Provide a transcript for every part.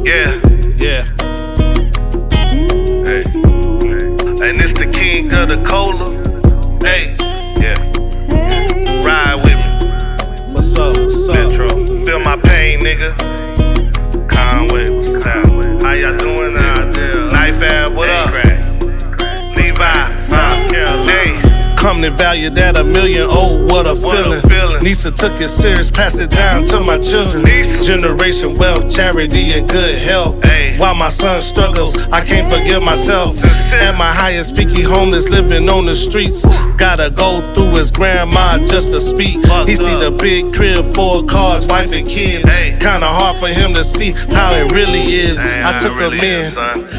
Yeah. Yeah. Hey. And it's the king of the cola. Hey. Yeah. Ride with me. What's up? What's up? Metro. Feel my pain, nigga. Conway, what's up? How y'all doing out there? Knife Ab, what up? Levi, hey. Come to value that $1 million, oh, what a feeling. Nisa took it serious, passed it down to my children. Generation wealth, charity, and good health. While my son struggles, I can't forgive myself. At my highest peak, he homeless, living on the streets. Gotta go through his grandma just to speak. He see the big crib, 4 cars, wife and kids. Kinda hard for him to see how it really is. I took him in,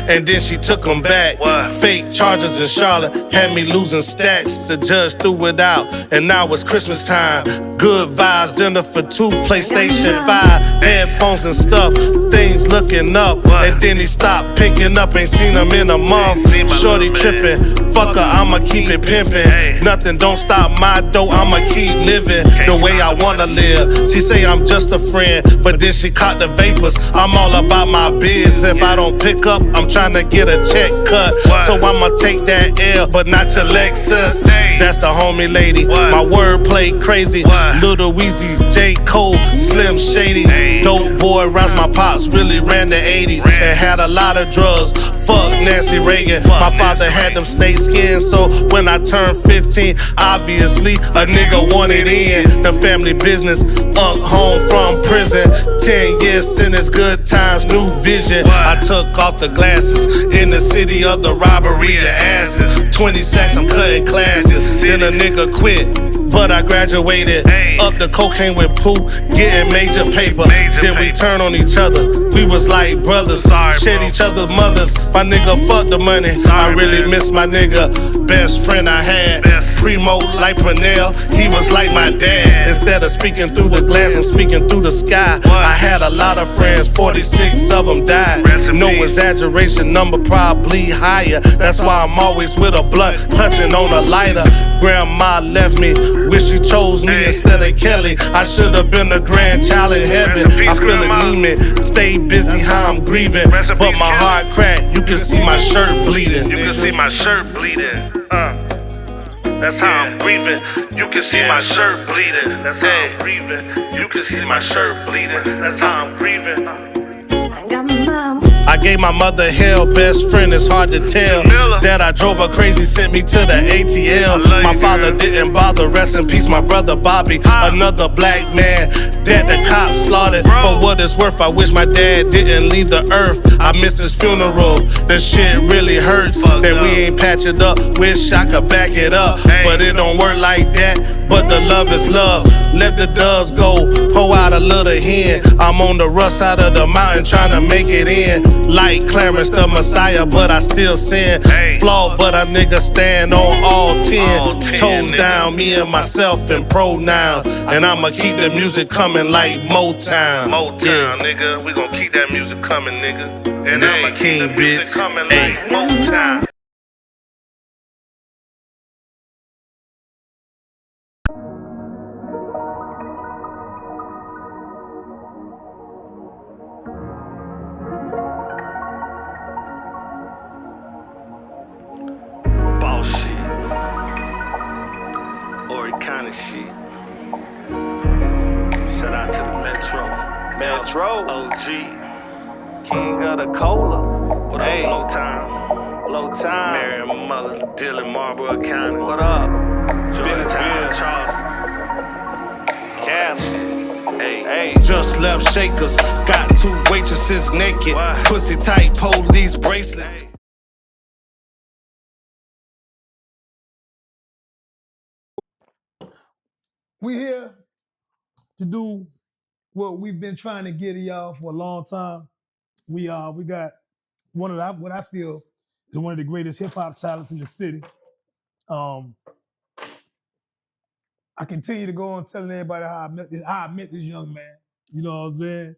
and then she took him back. Fake charges in Charlotte had me losing stacks. The judge threw it out, and now it's Christmas time. Good vibes, dinner for 2, PlayStation 5, headphones and stuff. Things looking up, and then he stopped picking up. Ain't seen him in a month. Shorty tripping, fuck her, I'ma keep it pimping. Nothing don't stop my dough, I'ma keep living the way I wanna live. She say I'm just a friend, but then she caught the vapors. I'm all about my biz. If I don't pick up, I'm trying to get a check cut. So I'ma take that L, but not your Lexus. That's the homie lady. My wordplay crazy. Little Weezy, J. Cole, Slim Shady. Dope boy around my pops, really ran the 80s and had a lot of drugs. Fuck Nancy Reagan. My father had them snake skins, so when I turned 15, obviously a nigga wanted in the family business. Home from prison, 10 years sentence, good times, new vision. I took off the glasses in the city of the robberies and asses. 20 sacks, I'm cutting classes. Then a nigga quit, but I graduated. Up the cocaine with Pooh, getting major paper. Then we turn on each other. We was like brothers, shared each other's mothers. My nigga fucked the money. I really miss my nigga. Best friend I had, Primo like Pernell. He was like my dad. Instead of speaking through the glass, I'm speaking through the sky. I had a lot of friends, 46 of them died. No exaggeration, number probably higher. That's why I'm always with a blunt, clutching on a lighter. Grandma left me, wish she chose me instead of Kelly. I should have been a grandchild in heaven. I feel anemic, stay busy how I'm grieving. But my heart cracked, you can see my shirt bleeding. You can see my shirt bleeding. That's how I'm breathing. You can see my shirt bleeding. That's how I'm breathing. You can see my shirt bleeding. That's how I'm breathing. I gave my mother hell, best friend, it's hard to tell. That I drove her crazy, sent me to the ATL. My father didn't bother, rest in peace, my brother Bobby. Another black man that the cops slaughtered. For what it's worth, I wish my dad didn't leave the earth. I missed his funeral, the shit really hurts. That we ain't patch it up, wish I could back it up. But it don't work like that, but the love is love. Let the doves go, pour out a little hen. I'm on the rough side of the mountain trying to make it in. Like Clarence the Messiah, but I still sin. Flawed, but a nigga stand on all 10. Toes down, me and myself in pronouns. And I'ma keep the music coming like Motown. Motown, nigga. We gon' keep that music coming, nigga. And it's my king, bitch. Coming like Motown. Bullshit. Ori County shit. Shout out to the Metro OG, king of the cola. What up, Flow Time? Flow Time. Mary and Mother, Dylan, Marlboro County. What up? Georgetown, Charleston. Cash. Hey. Just left Shakers, got 2 waitresses naked. Pussy tight, police bracelets. We here to do what we've been trying to get to y'all for a long time. We got one of the, what I feel is one of the greatest hip hop talents in the city. I continue to go on telling everybody how I met this young man. You know what I'm saying?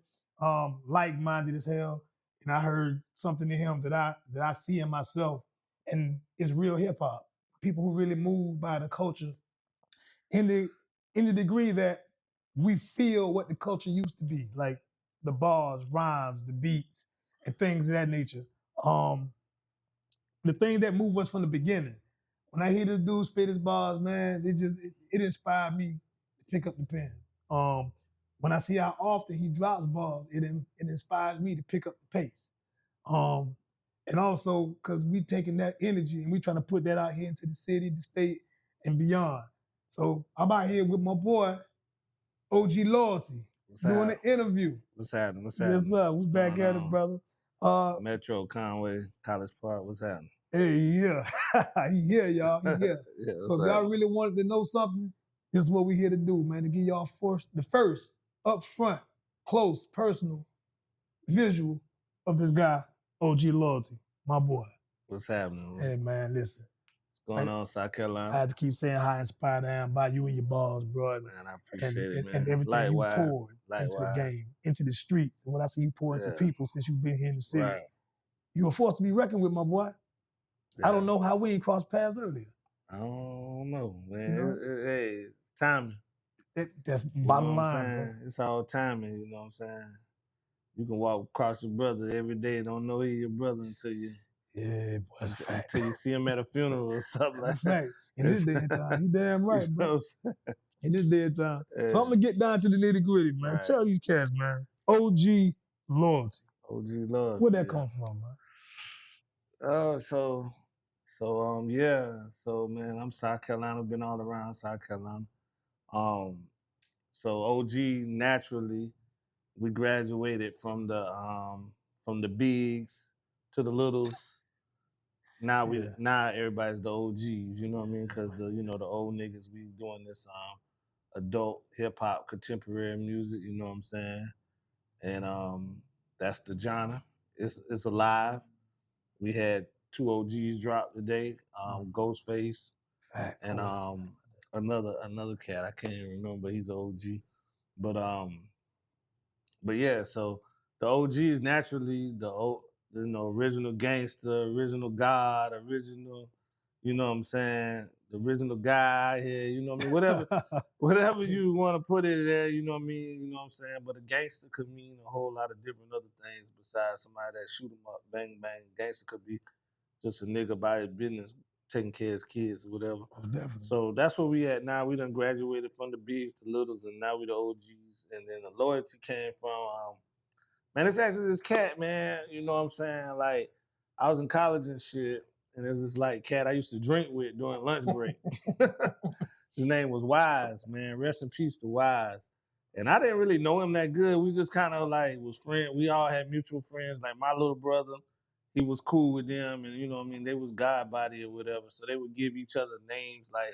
Like-minded as hell, and I heard something in him that I see in myself, and it's real hip hop. People who really move by the culture in the degree that we feel what the culture used to be, like the bars, rhymes, the beats, and things of that nature. The thing that moved us from the beginning. When I hear this dude spit his bars, man, it inspired me to pick up the pen. When I see how often he drops balls, it inspires me to pick up the pace. And also because we taking that energy and we trying to put that out here into the city, the state, and beyond. So I'm out here with my boy, OG Loyalty, doing an interview. What's happening? Yes, sir. We back at it, brother. Metro, Conway, College Park. What's happening? Hey, yeah. He here, y'all. He here. Yeah, So if y'all really wanted to know something, this is what we here to do, man, to give y'all the first, up front, close, personal visual of this guy, OG Loyalty, my boy. What's happening? Hey, man, listen. What's going on, South Carolina? I have to keep saying how inspired I am by you and your balls, bro. Man, I appreciate it, man. And everything Likewise. you poured into the game, into the streets, and what I see you pour into people since you've been here in the city. Right. You were forced to be reckoned with, my boy. Yeah. I don't know how we ain't crossed paths earlier. I don't know, man. You know? Hey, it's timing. That's bottom line, bro. It's all timing, you know what I'm saying? You can walk across your brother every day, don't know he's your brother until you... Yeah, boy, that's a fact. Until you see him at a funeral or something that's like a fact. In this day and time, you damn right, bro. In this day and time. Yeah. So I'm going to get down to the nitty gritty, man. Right. Tell these cats, man. OG Loyalty. OG Loyalty. Where'd that come from, man? So man, I'm South Carolina, been all around South Carolina. So OG, naturally, we graduated from the bigs to the littles. Now now everybody's the OGs, you know what I mean? Because the old niggas, we doing this adult hip hop contemporary music, you know what I'm saying? And that's the genre. It's alive. We had 2 OGs drop today, Ghostface and another cat. I can't even remember, he's an OG. But yeah, so the OGs naturally original gangster, original God, original, you know what I'm saying, the original guy here, you know what I mean, whatever you want to put it there, you know what I mean, you know what I'm saying, but a gangster could mean a whole lot of different other things besides somebody that shoot 'em up, bang, bang. Gangster could be just a nigga about his business, taking care of his kids or whatever. Oh, definitely. So that's where we at now. We done graduated from the bigs to littles, and now we the OGs, and then the Loyalty came from, man, it's actually this cat, man, you know what I'm saying? Like, I was in college and shit, and there's this like cat I used to drink with during lunch break. His name was Wise, man. Rest in peace to Wise. And I didn't really know him that good. We just kind of like was friends. We all had mutual friends. Like my little brother, he was cool with them, and you know what I mean? They was God Body or whatever. So they would give each other names like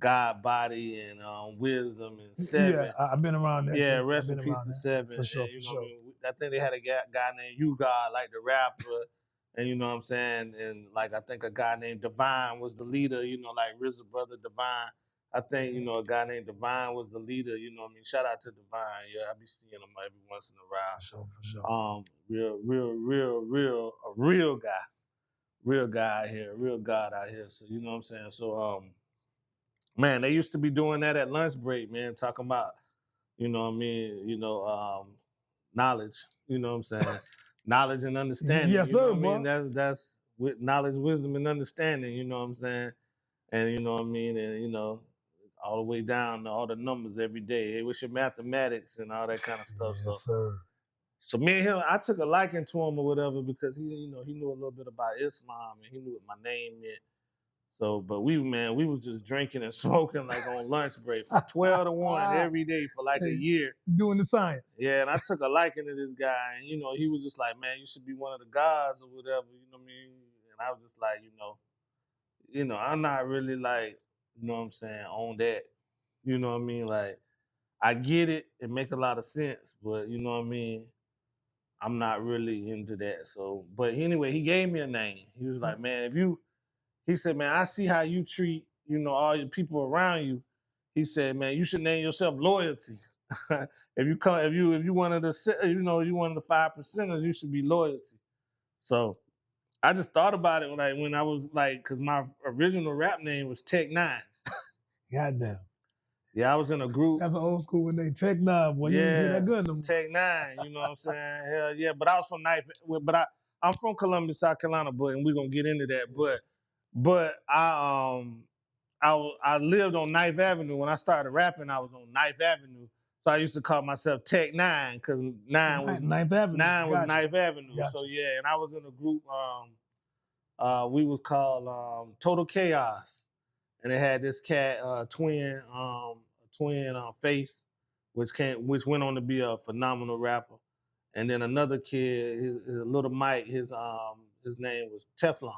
God Body and Wisdom and Seven. Yeah, I've been around that. Yeah, too. rest in peace to Seven. For sure, and, for sure. I mean? I think they had a guy named You God, like the rapper, and you know what I'm saying? And like I think a guy named Divine was the leader, you know, like RZA brother Divine. I think, you know, a guy named Divine was the leader, you know what I mean? Shout out to Divine. Yeah, I be seeing him every once in a while. For sure. Real guy. Real guy out here, real God out here. So you know what I'm saying? So man, they used to be doing that at lunch break, man, talking about, you know what I mean, knowledge, you know what I'm saying? Knowledge and understanding. Yes, you know sir, what I boy. mean? That's with knowledge, wisdom, and understanding, you know what I'm saying? And you know what I mean? And all the way down to all the numbers every day. Hey, what's your mathematics and all that kind of stuff. Yes, sir. So me and him, I took a liking to him or whatever because he knew a little bit about Islam and he knew what my name meant. So, but we was just drinking and smoking like on lunch break from 12 to 1 every day for like a year. Doing the science. Yeah, and I took a liking to this guy, and he was just like, man, you should be one of the gods or whatever, you know what I mean? And I was just like, I'm not really like, you know what I'm saying, on that. You know what I mean? Like, I get it, it make a lot of sense, but you know what I mean? I'm not really into that. So, but anyway, he gave me a name. He was like, man, he said, man, I see how you treat, all your people around you. He said, man, you should name yourself Loyalty. If you one of the, you one of the 5%ers, you should be Loyalty. So I just thought about it when I was like, cause my original rap name was Tech 9. Goddamn. Yeah, I was in a group. That's an old school when they Tech 9, boy. You ain't hear that gun no more. Tech 9, you know what I'm saying? Hell yeah. But I was from I'm from Columbia, South Carolina, and we're gonna get into that. But I lived on 9th Avenue. When I started rapping, I was on 9th Avenue. So I used to call myself Tech 9 because 9 was 9th Avenue. 9 was 9th Avenue. Gotcha. So yeah, and I was in a group. We was called Total Chaos, and it had this cat, twin Face, which went on to be a phenomenal rapper, and then another kid, his little Mike, his name was Teflon,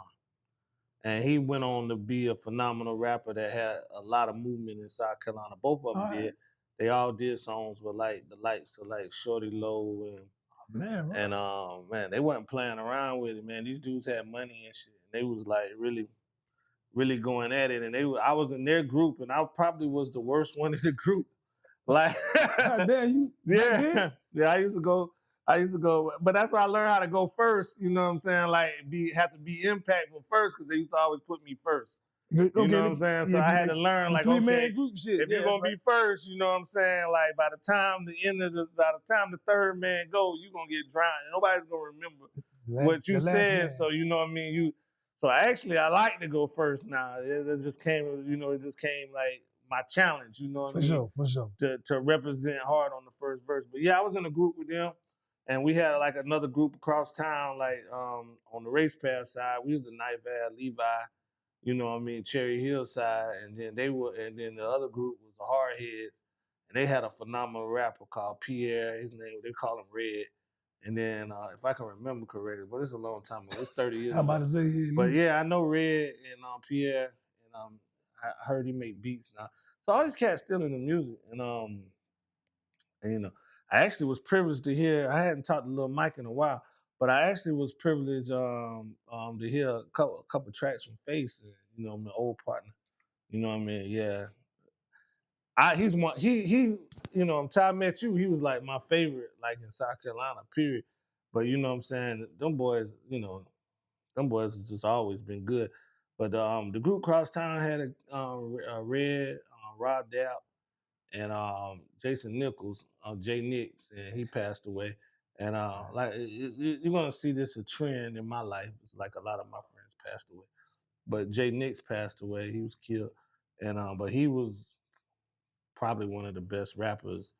and he went on to be a phenomenal rapper that had a lot of movement in South Carolina. Both of them did. They all did songs with like the likes of like Shorty Low and man, they wasn't playing around with it, man. These dudes had money and shit. And they was like really, really going at it. And I was in their group, and I probably was the worst one in the group. Like, yeah. I used to go, but that's why I learned how to go first. You know what I'm saying? Like, have to be impactful first, because they used to always put me first. You know what I'm saying? So I had to learn, like, okay, group shit, if you're gonna be first, you know what I'm saying? Like, by the time the third man go, you're gonna get drowned. Nobody's gonna remember what you said. So you know what I mean? So actually, I like to go first now. It just came like my challenge. You know what I mean? For sure. To represent hard on the first verse. But yeah, I was in a group with them, and we had like another group across town, like on the Race Pass side. We was the Knife Ad, Levi. You know what I mean, Cherry Hill side, and then the other group was the Hardheads, and they had a phenomenal rapper called Pierre. His name, they call him Red. And then if I can remember correctly, but it's a long time ago. It's 30 years ago. I'm about to say, but yeah, I know Red and Pierre, and I heard he make beats now. So all these cats still in the music, and you know, I actually was privileged to hear. I hadn't talked to Lil Mike in a while. But I actually was privileged to hear a couple tracks from Face, and, you know, my old partner. You know what I mean? Yeah. He's one. He. You know, until I met you, he was like my favorite, like in South Carolina. Period. But you know what I'm saying? Them boys, you know, them boys has just always been good. But the group Crosstown had a Red, Rob Dapp, and Jason Nichols, Jay Nix, and he passed away. And like you're gonna see this a trend in my life. It's like a lot of my friends passed away, but Jay Nix passed away. He was killed, and but he was probably one of the best rappers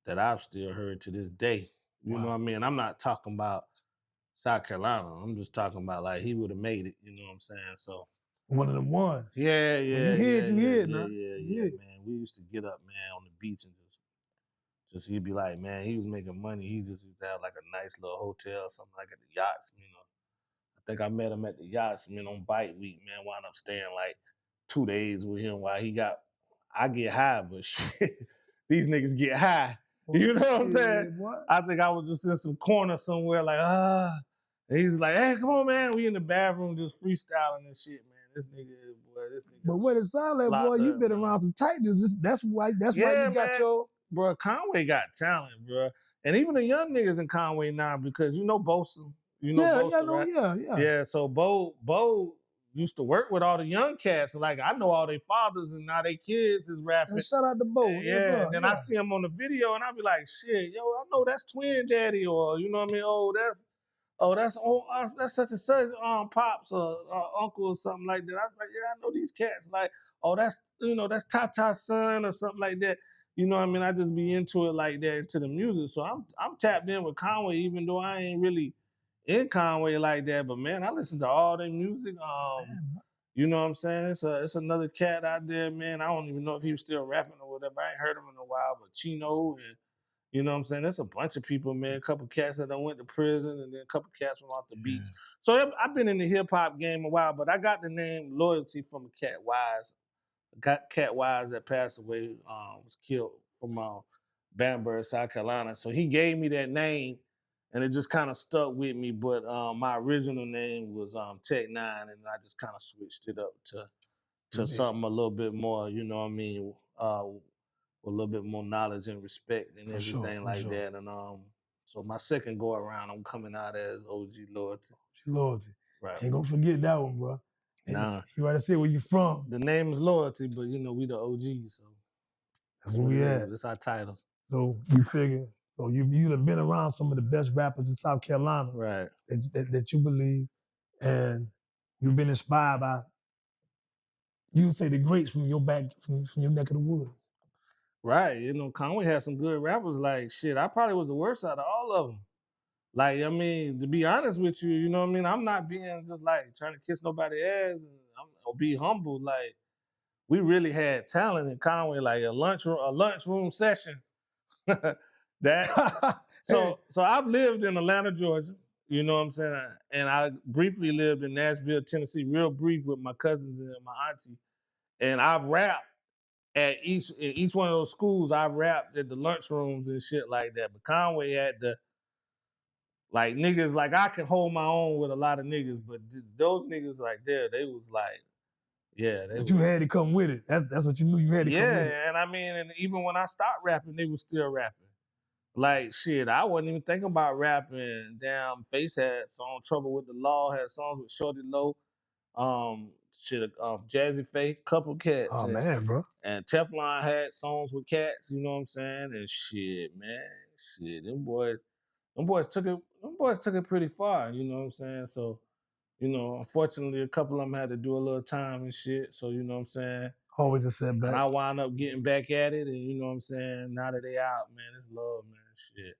that I've still heard to this day. You know what I mean? I'm not talking about South Carolina. I'm just talking about like he would have made it. You know what I'm saying? So one of them ones. Yeah. You hear, man. We used to get up, man, on the beach and just he'd be like, man, he was making money. He just used to have like a nice little hotel, something like at the Yachtsman. You know, I think I met him at the Yachtsman on Bite Week, man. Wound up staying like 2 days with him while I get high, but shit, these niggas get high. You know what I'm saying? I think I was just in some corner somewhere, like, and he's like, hey, come on, man. We in the bathroom just freestyling and shit, man. This nigga. But what it sounds like, boy, you been around some tightness. That's why you got your. Bro, Conway got talent, bro. And even the young niggas in Conway now, because you know Bosa. You know Bosa, right? Yeah, so Bo used to work with all the young cats. Like, I know all their fathers and now their kids is rapping. Shout out to Bo. Yeah, and then I see him on the video and I be like, shit, yo, I know that's Twin Daddy, or you know what I mean? That's such and such pops or uncle or something like that. I was like, yeah, I know these cats. Like, that's Tata's son or something like that. You know what I mean? I just be into it like that, into the music. So I'm tapped in with Conway, even though I ain't really in Conway like that. But man, I listen to all their music. You know what I'm saying? It's another cat out there, man. I don't even know if he was still rapping or whatever. I ain't heard him in a while, but Chino, and you know what I'm saying? There's a bunch of people, man. A couple cats that went to prison, and then a couple cats from off the beach. So I've been in the hip hop game a while, but I got the name Loyalty from a cat Wise. Cat Wise that passed away, was killed from Bamberg, South Carolina. So he gave me that name, and it just kind of stuck with me. But my original name was Tech 9, and I just kind of switched it up to something a little bit more, you know what I mean, with a little bit more knowledge and respect and everything like that. And so my second go around, I'm coming out as OG Loyalty. Loyalty. Right. Ain't gonna forget that one, bro. Nah. You gotta say where you from. The name is Loyalty, but you know, we the OGs, so. That's where we at. That's our titles. So you figure, so you'd have been around some of the best rappers in South Carolina, Right. that you believe, and you've been inspired by, you would say, the greats from your from your neck of the woods. Right. You know, Conway had some good rappers. Like, shit, I probably was the worst out of all of them. Like, I mean, to be honest with you, you know what I mean? I'm not being just like trying to kiss nobody's ass or be humble. Like, we really had talent in Conway, like a lunchroom session. So I've lived in Atlanta, Georgia, you know what I'm saying? And I briefly lived in Nashville, Tennessee, real brief with my cousins and my auntie. And I've rapped at each one of those schools. I rapped at the lunchrooms and shit like that. But Conway had the, like, niggas, like, I can hold my own with a lot of niggas, but those niggas right there, they was like, yeah. But you had to come with it. That's what you knew you had to come with it. Yeah, and I mean, and even when I stopped rapping, they was still rapping. Like, shit, I wasn't even thinking about rapping. Damn, Face had song Trouble with the Law, had songs with Shorty Low, Jazzy Faye, couple cats. Oh, man, bro. And Teflon had songs with cats, you know what I'm saying? And shit, man, them boys took it pretty far, you know what I'm saying? So, you know, unfortunately, a couple of them had to do a little time and shit. So, you know what I'm saying? Always a setback. And I wound up getting back at it, and you know what I'm saying? Now that they out, man, it's love, man, shit.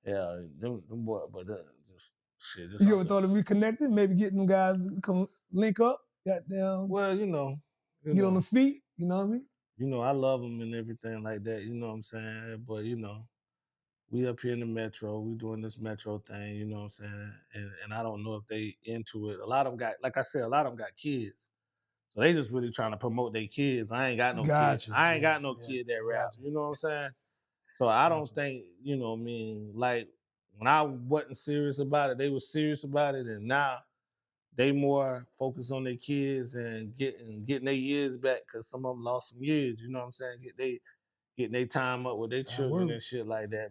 Yeah, them boys, but just shit. You ever thought of reconnecting? Maybe getting them guys to come link up? Goddamn. Well, you know. Get on the feet, you know what I mean? You know, I love them and everything like that, you know what I'm saying? But, you know, we up here in the Metro, we doing this Metro thing, you know what I'm saying? And I don't know if they into it. A lot of them got, like I said, a lot of them got kids. So they just really trying to promote their kids. I ain't got no kids. I ain't got no kid that rap, you know what I'm saying? So I don't think, you know what I mean, like, when I wasn't serious about it, they were serious about it, and now they more focused on their kids and getting their years back, because some of them lost some years, you know what I'm saying? Getting their time up with their children and shit like that.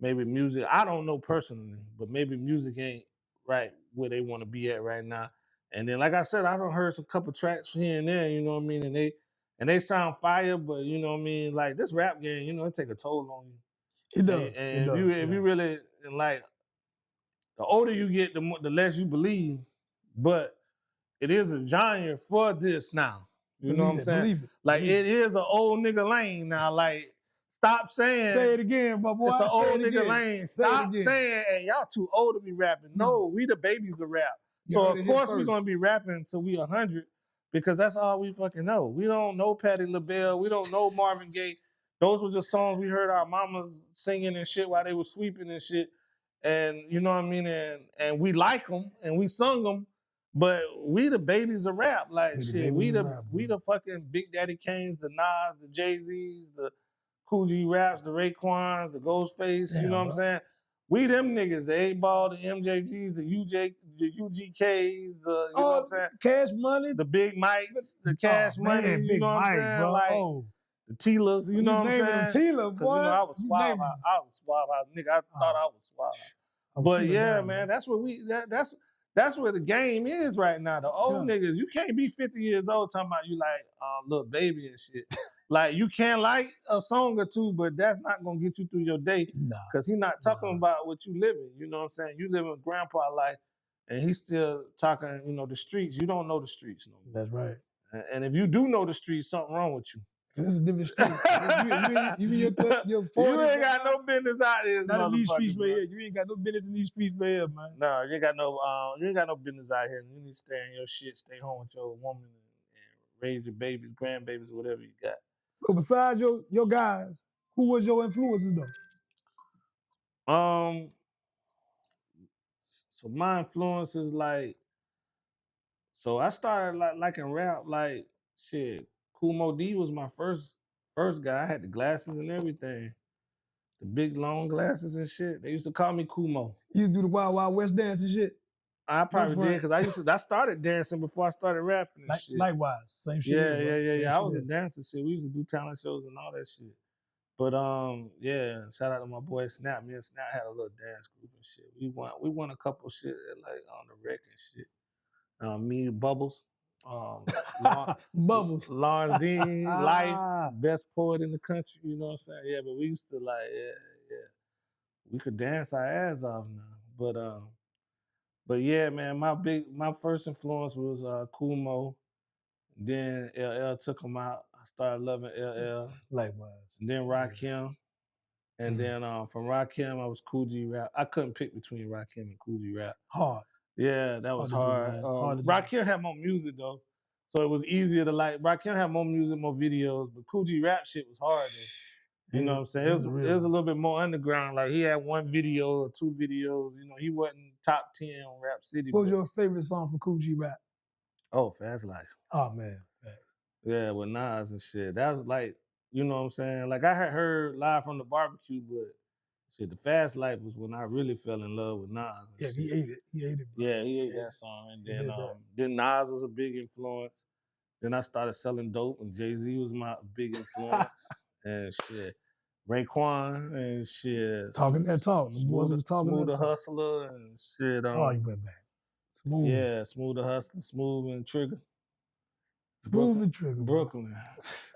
Maybe music, I don't know personally, but maybe music ain't right where they want to be at right now. And then, like I said, I done heard some couple tracks here and there, you know what I mean? And they sound fire, but you know what I mean? Like, this rap game, you know, it take a toll on you. It does. And if you really, like, the older you get, the less you believe. But it is a genre for this now. You know what I'm saying? Like, it is an old nigga lane now. Like, stop saying. Say it again, my boy. It's an old nigga lane. Stop saying, hey, y'all too old to be rapping. No, we the babies of rap. So, of course, we're going to be rapping until we 100, because that's all we fucking know. We don't know Patti LaBelle. We don't know Marvin Gaye. Those were just songs we heard our mamas singing and shit while they were sweeping and shit. And, you know what I mean? And we like them and we sung them. But we the babies of rap, like, shit. We the fucking Big Daddy Kanes, the Nas, the Jay-Z's, the Kool G Raps, the Raekwons, the Ghostface. You know what I'm saying? We them niggas, the 8Ball, the MJGs, the UGKs, you know what I'm saying? Cash Money, the Big Mics, the Cash Money. You know what I'm saying? Bro. Like, the Tilas. You know what I'm saying? Tila, boy. You know, I was suave. I was suave. Nigga, I thought I was suave. But yeah, man, that's what that's where the game is right now. The old niggas, you can't be 50 years old talking about you like little baby and shit. Like, you can like a song or two, but that's not gonna get you through your day. Cause he's not talking about what you living. You know what I'm saying? You living grandpa life, and he's still talking, you know, the streets. You don't know the streets no more. That's right. And if you do know the streets, something wrong with you. This is a different street. you 40, you ain't got no business out here. Not in these streets right here. You ain't got no business in these streets right here, man. No, you ain't got no business out here. You need to stay in your shit, stay home with your woman, and raise your babies, grandbabies, whatever you got. So besides your guys, who was your influences though? So my influences, like, so I started liking rap, like, shit. Kool Moe Dee was my first guy. I had the glasses and everything. The big long glasses and shit. They used to call me Kool Moe. You used to do the Wild Wild West dance and shit? I probably did, because I started dancing before I started rapping and shit. Likewise, same shit. Yeah. I was a dancer shit. We used to do talent shows and all that shit. But yeah, shout out to my boy Snap. Me and Snap had a little dance group and shit. We won a couple shit like on the rec and shit. Me, Bubbles. Bubbles. Lawrence Dean, Life, best poet in the country. You know what I'm saying? Yeah, but we used to like, yeah. We could dance our ass off now, but yeah, man, my first influence was Kumo. Then LL took him out. I started loving LL. Likewise. And then Rakim. And then from Rakim, I was Kool G Rap. I couldn't pick between Rakim and Kool G Rap. Hard. Yeah, that was hard. Hard to do. Rakim had more music though, so it was easier to like. Rakim had more music, more videos, but Kool G Rap shit was hard though. You know what I'm saying? It was a little bit more underground. Like he had one video or two videos. You know, he wasn't top 10 on Rap City. What was your favorite song for Kool G Rap? Oh, Fast Life. Oh man, Fast. Yeah, with Nas and shit. That was like, you know what I'm saying? Like I had heard Live from the Barbecue, but shit, the Fast Life was when I really fell in love with Nas. Yeah, shit. he ate it. He ate it. Bro. Yeah, he ate that song. And then Nas was a big influence. Then I started selling dope, and Jay-Z was my big influence. And shit, Raekwon and shit. Talking that talk. Smooth the Hustler and shit. Oh, you went back. Smooth. Yeah, Smooth the Hustler, Smooth and Trigger. Smooth and Trigger. Brooklyn.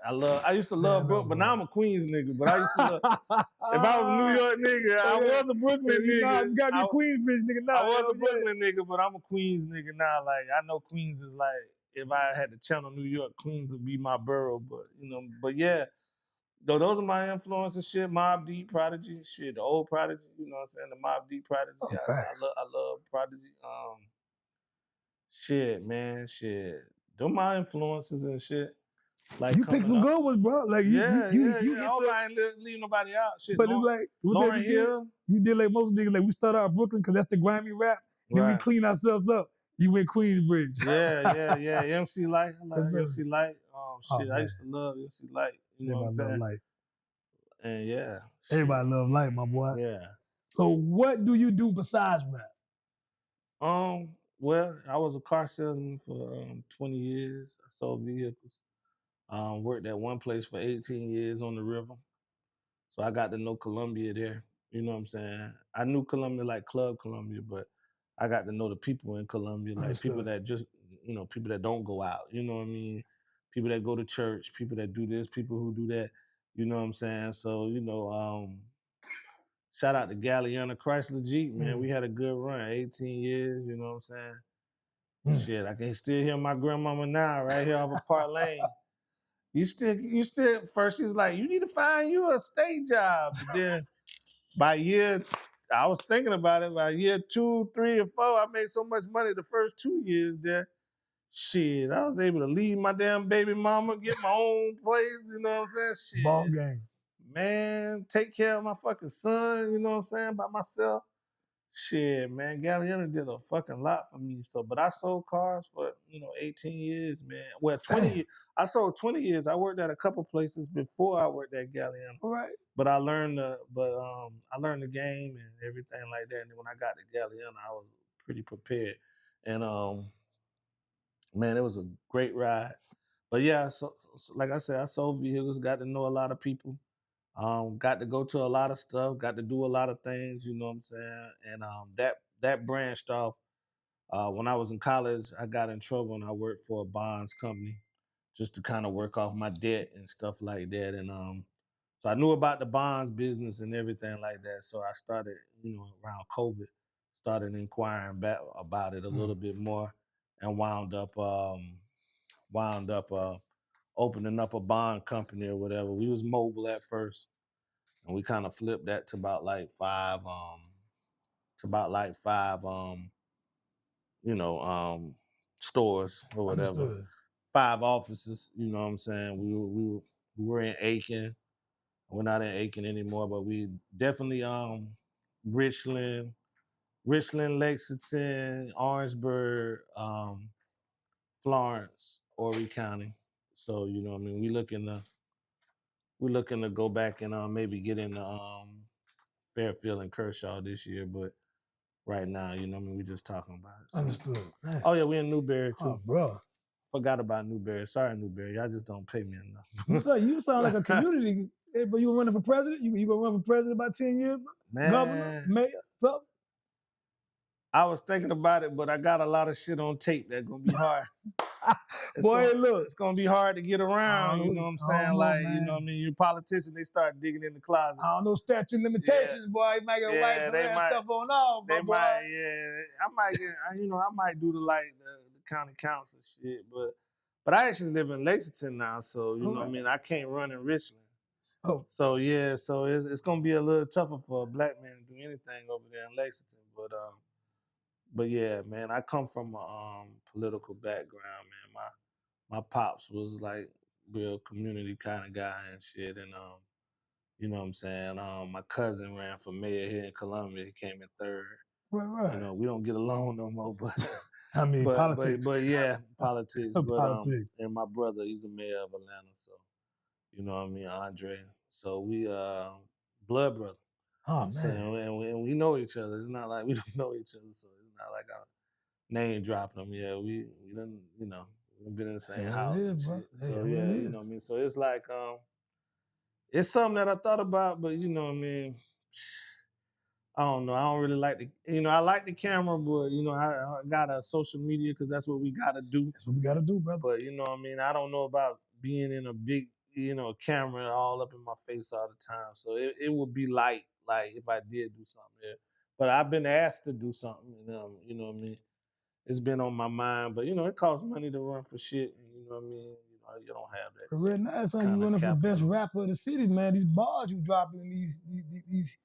I used to love Brooklyn, but now I'm a Queens nigga. But I used to love, if I was a New York nigga, I was a Brooklyn nigga. You got to be a Queens bitch nigga now. I was a Brooklyn nigga, but I'm a Queens nigga now. Like, I know Queens is like, if I had to channel New York, Queens would be my borough. But yeah, though those are my influences. Shit, Mobb Deep, Prodigy, shit, the old Prodigy. You know what I'm saying? The Mobb Deep Prodigy. Oh, I love Prodigy. Shit, man, shit. Them my influences and shit. Like you picked some good ones, bro. Like you I ain't leave nobody out. Shit, but it's like Lauryn Hill. You did like most niggas. Like we started out Brooklyn because that's the grimy rap. Then we clean ourselves up. You went Queensbridge. Yeah. MC Lyte. I love MC Lyte. Shit, I used to love MC Lyte. You know what I'm saying? Lyte. And yeah. Everybody love Lyte, my boy. Yeah. So what do you do besides rap? Well, I was a car salesman for 20 years. I sold vehicles. Worked at one place for 18 years on the river. So I got to know Columbia there. You know what I'm saying? I knew Columbia like Club Columbia, but I got to know the people in Columbia, like people that just, people that don't go out. You know what I mean? People that go to church, people that do this, people who do that. You know what I'm saying? So, shout out to Galliana Chrysler Jeep, man. We had a good run, 18 years, you know what I'm saying? Shit, I can still hear my grandmama now, right here off of Park Lane. You still, first she's like, you need to find you a state job. But then I was thinking about it, by year 2, 3, or 4, I made so much money the first 2 years there. Shit, I was able to leave my damn baby mama, get my own place, you know what I'm saying? Shit. Ball game. Man, take care of my fucking son, you know what I'm saying, by myself. Shit, man, Galliana did a fucking lot for me. But I sold cars for, 18 years, man. Well, 20 years. I sold 20 years. I worked at a couple places before I worked at Galliana. Right. But I learned I learned the game and everything like that. And then when I got to Galliana, I was pretty prepared. And man, it was a great ride. But yeah, so like I said, I sold vehicles, got to know a lot of people. Got to go to a lot of stuff, got to do a lot of things, you know what I'm saying? And that branched off. When I was in college, I got in trouble and I worked for a bonds company just to kind of work off my debt and stuff like that. And so I knew about the bonds business and everything like that. So I started, around COVID, started inquiring back about it a little bit more and wound up opening up a bond company or whatever. We was mobile at first, and we kind of flipped that to about like five stores or whatever. Understood. 5 offices, you know what I'm saying? We were in Aiken. We're not in Aiken anymore, but we definitely Richland, Lexington, Orangeburg, Florence, Horry County. So, you know what I mean? We're looking to go back and maybe get into Fairfield and Kershaw this year, but right now, you know what I mean? We're just talking about it. So. Understood. Man. Oh yeah, we're in Newberry too. Oh, bro. Forgot about Newberry. Sorry, Newberry. Y'all just don't pay me enough. You sound like a community. Hey, but you were running for president? You gonna run for president about 10 years? Man. Governor, mayor, something? I was thinking about it, but I got a lot of shit on tape that's gonna be hard. Boy, look. It's gonna be hard to get around, you know what I'm I don't saying? know, Like, man. you know what I mean? You politicians, they start digging in the closet. I don't know statute limitations, boy. You might get wipe some of that stuff on off, my boy. I might do the county council shit, but I actually live in Lexington now, so you know what I mean, I can't run in Richland. Oh. So yeah, so it's gonna be a little tougher for a black man to do anything over there in Lexington. But yeah, man, I come from a political background, man. My pops was like real community kind of guy and shit, and you know what I'm saying? My cousin ran for mayor here in Columbia. He came in third. Right. You know, we don't get along no more, but I mean, politics. But yeah, politics. Politics. And my brother, he's a mayor of Atlanta, so you know what I mean, Andre. So we blood brother. Oh man. So, and we know each other. It's not like we don't know each other, so it's not like I'm name dropping them. Yeah, we done, you know, we've been in the same house and shit. So yeah, you know what I mean. So it's like it's something that I thought about, but you know what I mean. I don't know. I don't really like I like the camera, but you know, I got a social media because that's what we gotta do. That's what we gotta do, brother. But you know what I mean. I don't know about being in a big, camera all up in my face all the time. So it would be like if I did do something there. But I've been asked to do something, and you know what I mean. It's been on my mind, but you know, it costs money to run for shit. And, you know what I mean. You don't have that. For real nice, son. You running for best rapper of the city, man. These bars you dropping, these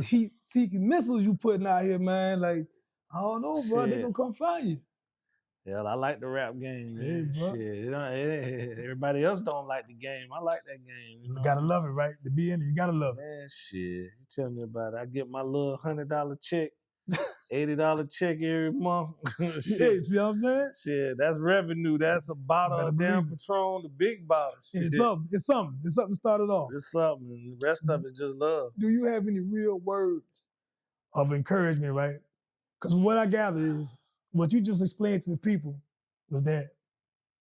heat-seeking missiles you putting out here, man. Like, I don't know, bro. They gonna come find you. Yeah, I like the rap game, man. Hey, shit, everybody else don't like the game. I like that game. You gotta love it, right? To be in it, you gotta love it. Man, shit. You tell me about it. I get my little $100 check, $80 check every month. Shit. Hey, see what I'm saying? Shit, that's revenue. That's a bottle of damn Patron, the big bottle. Shit. It's something. It's something to start it off. It's something. And the rest of it just love. Do you have any real words of encouragement, right? Because what I gather is what you just explained to the people was that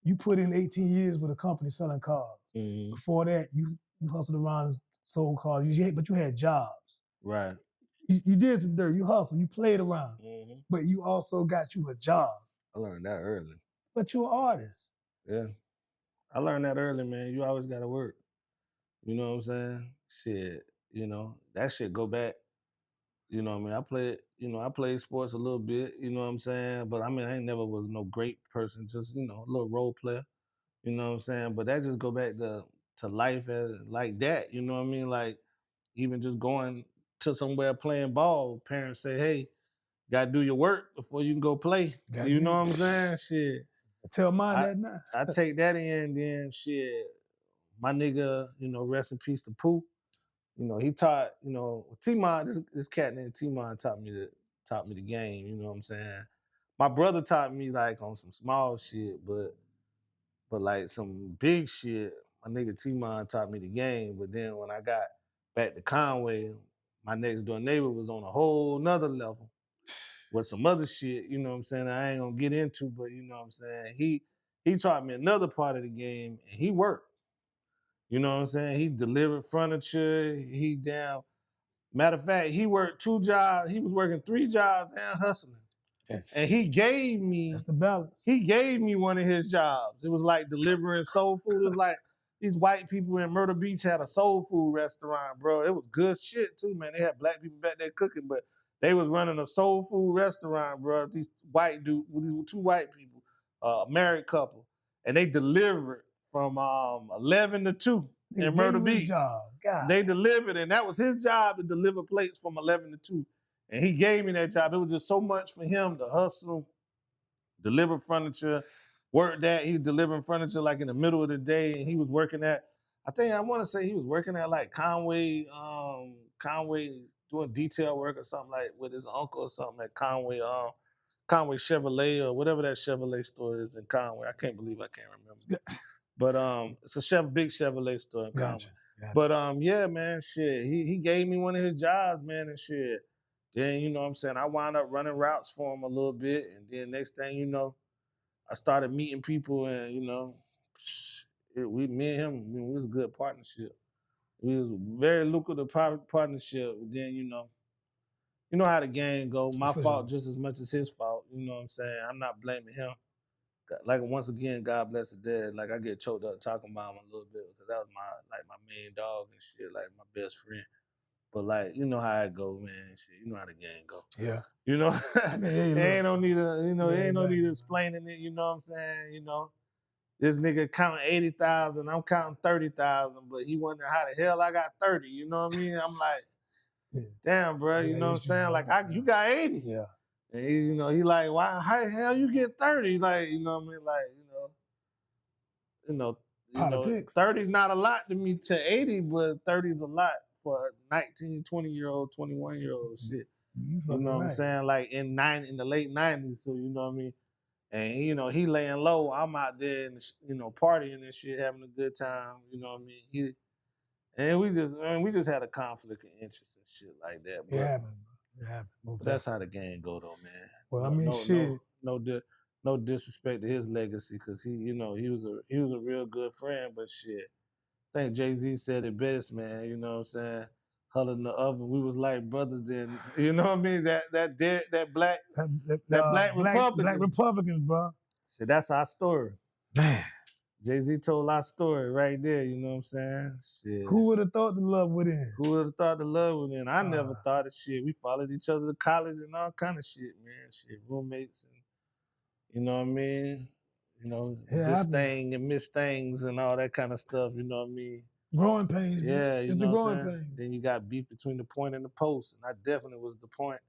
you put in 18 years with a company selling cars. Mm-hmm. Before that, you hustled around and sold cars, but you had jobs. Right. You did some dirt, you hustled, you played around, but you also got you a job. I learned that early. But you're an artist. Yeah. I learned that early, man. You always got to work. You know what I'm saying? Shit, that shit go back. You know what I mean? I played sports a little bit, you know what I'm saying? But I mean, I ain't never was no great person, just, a little role player. You know what I'm saying? But that just go back to life as like that, you know what I mean? Like even just going to somewhere playing ball, parents say, hey, gotta do your work before you can go play. You know what I'm saying? Shit. Tell mine that now. I take that in, then shit. My nigga, rest in peace to Pooh. He taught, T-Mon, this cat named T-Mon taught me the game, you know what I'm saying? My brother taught me like on some small shit, but like some big shit, my nigga T-Mon taught me the game. But then when I got back to Conway, my next door neighbor was on a whole nother level with some other shit, you know what I'm saying? I ain't gonna get into, but you know what I'm saying? He taught me another part of the game, and he worked. You know what I'm saying? He delivered furniture. Matter of fact, he worked 2 jobs. He was working 3 jobs and hustling. And he gave me. That's the balance. He gave me one of his jobs. It was like delivering soul food. It was like these white people in Myrtle Beach had a soul food restaurant, bro. It was good shit too, man. They had black people back there cooking, but they was running a soul food restaurant, bro. These 2 white people, a married couple, and they delivered from 11 to 2 in Myrtle Beach. They delivered, and that was his job to deliver plates from 11 to 2. And he gave me that job. It was just so much for him to hustle, deliver furniture, work that. He was delivering furniture like in the middle of the day, and he was working at, I want to say he was working at like Conway doing detail work or something like with his uncle or something at Conway Chevrolet or whatever that Chevrolet store is in Conway. I can't believe I can't remember. But it's a big Chevrolet store in Conway. Gotcha. But yeah, man, shit. He gave me one of his jobs, man, and shit. Then, you know what I'm saying, I wound up running routes for him a little bit. And then next thing you know, I started meeting people and, me and him, it was a good partnership. It was a very lucrative partnership. Then, you know how the game go. My For fault sure. just as much as his fault. You know what I'm saying? I'm not blaming him. Like once again, God bless the dead. Like I get choked up talking about him a little bit because that was my main dog and shit, like my best friend. But like, you know how it go, man. Shit, you know how the game go. Yeah. You know, Hey, it ain't no need of, you know, Yeah, it ain't no need exactly. of explaining it. You know what I'm saying? You know, this nigga counting 80,000, I'm counting 30,000, but he wondering how the hell I got 30. You know what I mean? I'm like, Yeah. damn, bro. You Yeah, know what I'm issue, saying? bro. Like, you got 80. Yeah. And he, you know, he like, why? How the hell you get 30? Like, you know what I mean? Like, you know, Politics. 30's not a lot to me to 80, but 30's a lot for a 19, 20-year-old, 21-year-old shit. You You fucking know what I'm right. saying? Like in the late 90s, so you know what I mean? And you know, he laying low, I'm out there and partying and shit, having a good time, you know what I mean? We just had a conflict of interest and shit like that. It But, happened, bro. It happened. but that's how the game go though, man. Well, I mean, shit. No disrespect to his legacy, because he was a real good friend, but shit. I think Jay-Z said it best, man. You know what I'm saying? Huddle in the oven. We was like brothers then. You know what I mean? That black Black Republican. Republicans, bro. So that's our story. Man. Jay-Z told our story right there, you know what I'm saying? Shit. Who would have thought the love would end? Who would have thought the love would end? I never thought of shit. We followed each other to college and all kind of shit, man. Shit, roommates and you know what I mean? You know, this thing and miss things and all that kind of stuff, you know what I mean? Growing pains, yeah, man. It's the growing pains. Then you got beef between the point and the post, and I definitely was the point,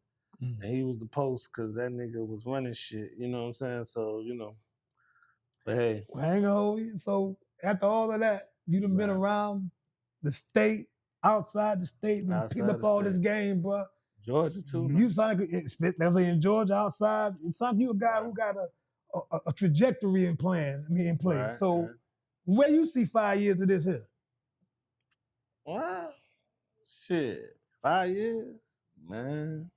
and he was the post because that nigga was running shit. You know what I'm saying? So but hey, well, hang on. So after all of that, you done been around the state, outside the state, and picked up all this game, bro. Georgia too. You sound like let's say in Georgia outside. It sounds like you a guy who got a trajectory in place. Right, so where you see 5 years of this here? Well, shit, 5 years, man.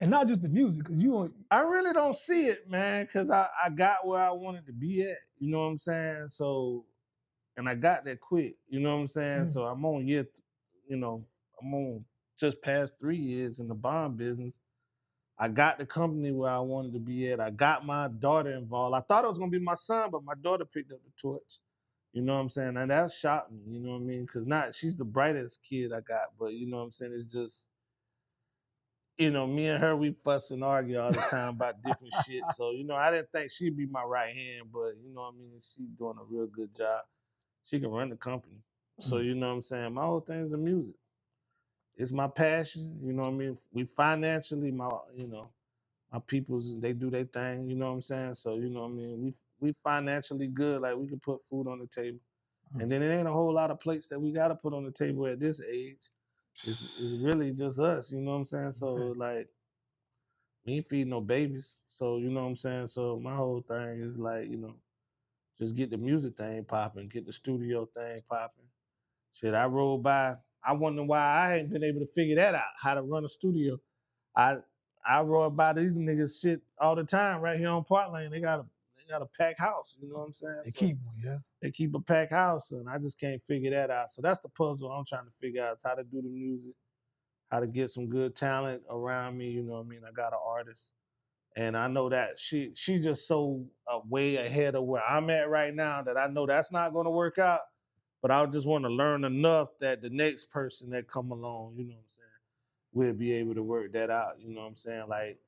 And not just the music, because I really don't see it, man, because I got where I wanted to be at. You know what I'm saying? So, and I got that quick. You know what I'm saying? So I'm on I'm on just past 3 years in the bond business. I got the company where I wanted to be at. I got my daughter involved. I thought it was gonna be my son, but my daughter picked up the torch. You know what I'm saying? And that shocked me, you know what I mean? Because she's the brightest kid I got, but you know what I'm saying? It's just, me and her, we fuss and argue all the time about different shit. So, I didn't think she'd be my right hand, but you know what I mean? She's doing a real good job. She can run the company. So, you know what I'm saying? My whole thing is the music. It's my passion, you know what I mean? We financially, my peoples, they do their thing, you know what I'm saying? So, you know what I mean? We financially good, like we can put food on the table. And then it ain't a whole lot of plates that we gotta put on the table at this age. It's really just us, you know what I'm saying? So like, we ain't feeding no babies. So, you know what I'm saying? So my whole thing is like, just get the music thing popping, get the studio thing popping. Shit, I rolled by. I wonder why I ain't been able to figure that out, how to run a studio. I roll by these niggas shit all the time right here on Park Lane. They got a packed house, you know what I'm saying? They keep one, yeah. They keep a packed house, and I just can't figure that out. So that's the puzzle I'm trying to figure out, is how to do the music, how to get some good talent around me, you know what I mean? I got an artist. And I know that she just so way ahead of where I'm at right now that I know that's not going to work out. But I just want to learn enough that the next person that come along, you know what I'm saying, will be able to work that out. You know what I'm saying? Like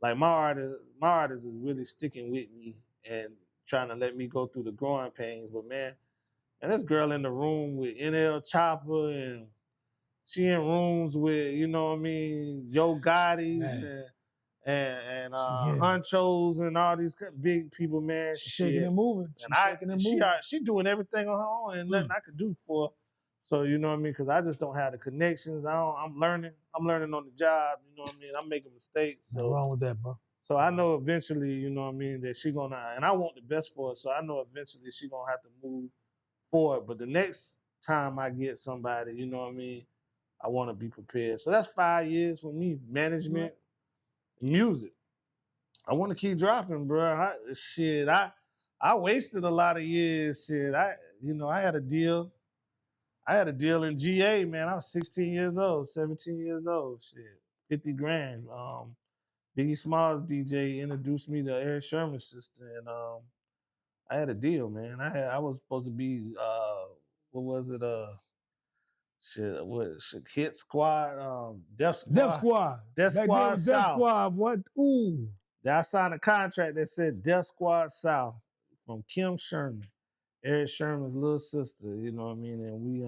my artist is really sticking with me and trying to let me go through the growing pains. But man, and this girl in the room with NL Chopper, and she in rooms with, you know what I mean, Yo Gotti's and Hunchos and all these big people, man. She's shaking and moving. She doing everything on her own, and nothing I could do for her. So you know what I mean? Because I just don't have the connections. I'm learning on the job. You know what I mean? I'm making mistakes. So nothing wrong with that, bro. So I know eventually, you know what I mean, that she gonna, and I want the best for her. So I know eventually she gonna have to move forward. But the next time I get somebody, you know what I mean, I want to be prepared. So that's 5 years for me. Management, music. I want to keep dropping, bro. I wasted a lot of years. Shit, I had a deal. I had a deal in GA, man. I was 16 years old, 17 years old. Shit. 50 grand. Biggie Smalls DJ introduced me to Eric Sherman's sister, and I had a deal, man. I was supposed to be what was it? Hit Squad, Def Squad. Def Squad. Def That Squad deal with Def South. Squad, what? Ooh. I signed a contract that said Def Squad South from Kim Sherman, Eric Sherman's little sister. You know what I mean? And we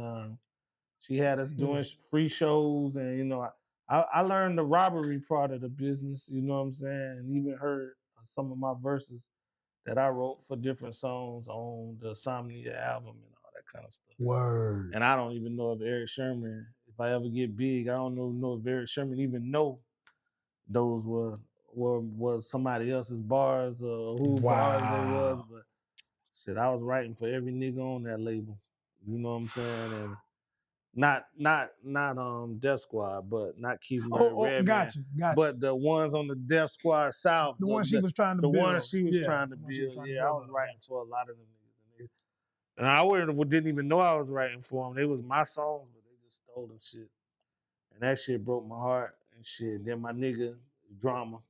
she had us doing free shows, and you know, I learned the robbery part of the business. You know what I'm saying? And even heard some of my verses that I wrote for different songs on the Somnia album and all that kind of stuff. Word. And I don't even know if Eric Sherman, if I ever get big, I don't know if Eric Sherman even know those was somebody else's bars or who bars they was. But shit, I was writing for every nigga on that label. You know what I'm saying? And not Def Squad, but not Keith Murray, Redman. Got you. But the ones on the Def Squad South, the ones she was trying to build. The ones she was trying to build. Yeah, I was writing for a lot of them niggas. And I didn't even know I was writing for them. They was my songs, but they just stole them shit. And that shit broke my heart and shit. Then my nigga, Drama,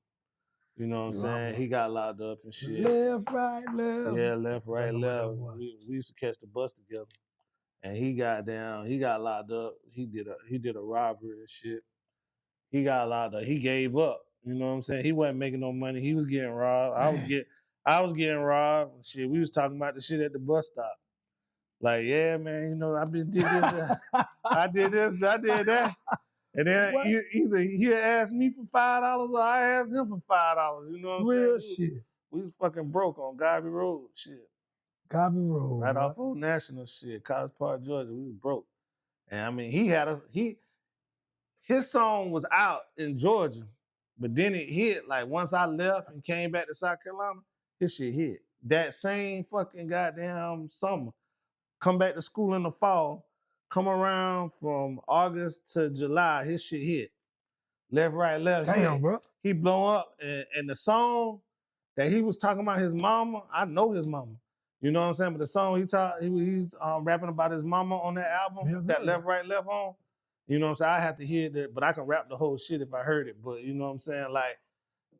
you know what I'm saying? He got locked up and shit. Left, right, left. Yeah, left, right, left. We used to catch the bus together. And he got locked up. He did a robbery and shit. He got locked up. He gave up. You know what I'm saying? He wasn't making no money. He was getting robbed. I was getting robbed. Shit, we was talking about the shit at the bus stop. Like, yeah, man, you know, did this. I did this, I did that. And then either he asked me for $5 or I asked him for $5. You know what I'm saying? Real shit. We was fucking broke on Garvey Road shit. Garvey Road. Right off Old National shit, College Park, Georgia. We was broke. And I mean, his song was out in Georgia, but then it hit, like once I left and came back to South Carolina, his shit hit. That same fucking goddamn summer. Come back to school in the fall, come around from August to July, his shit hit. Left, right, left. Damn, bro. He blow up, and the song that he was talking about his mama, I know his mama. You know what I'm saying? But the song he's rapping about his mama on that album, that Left, Right, Left on. You know what I'm saying? I have to hear that, but I can rap the whole shit if I heard it. But you know what I'm saying? Like,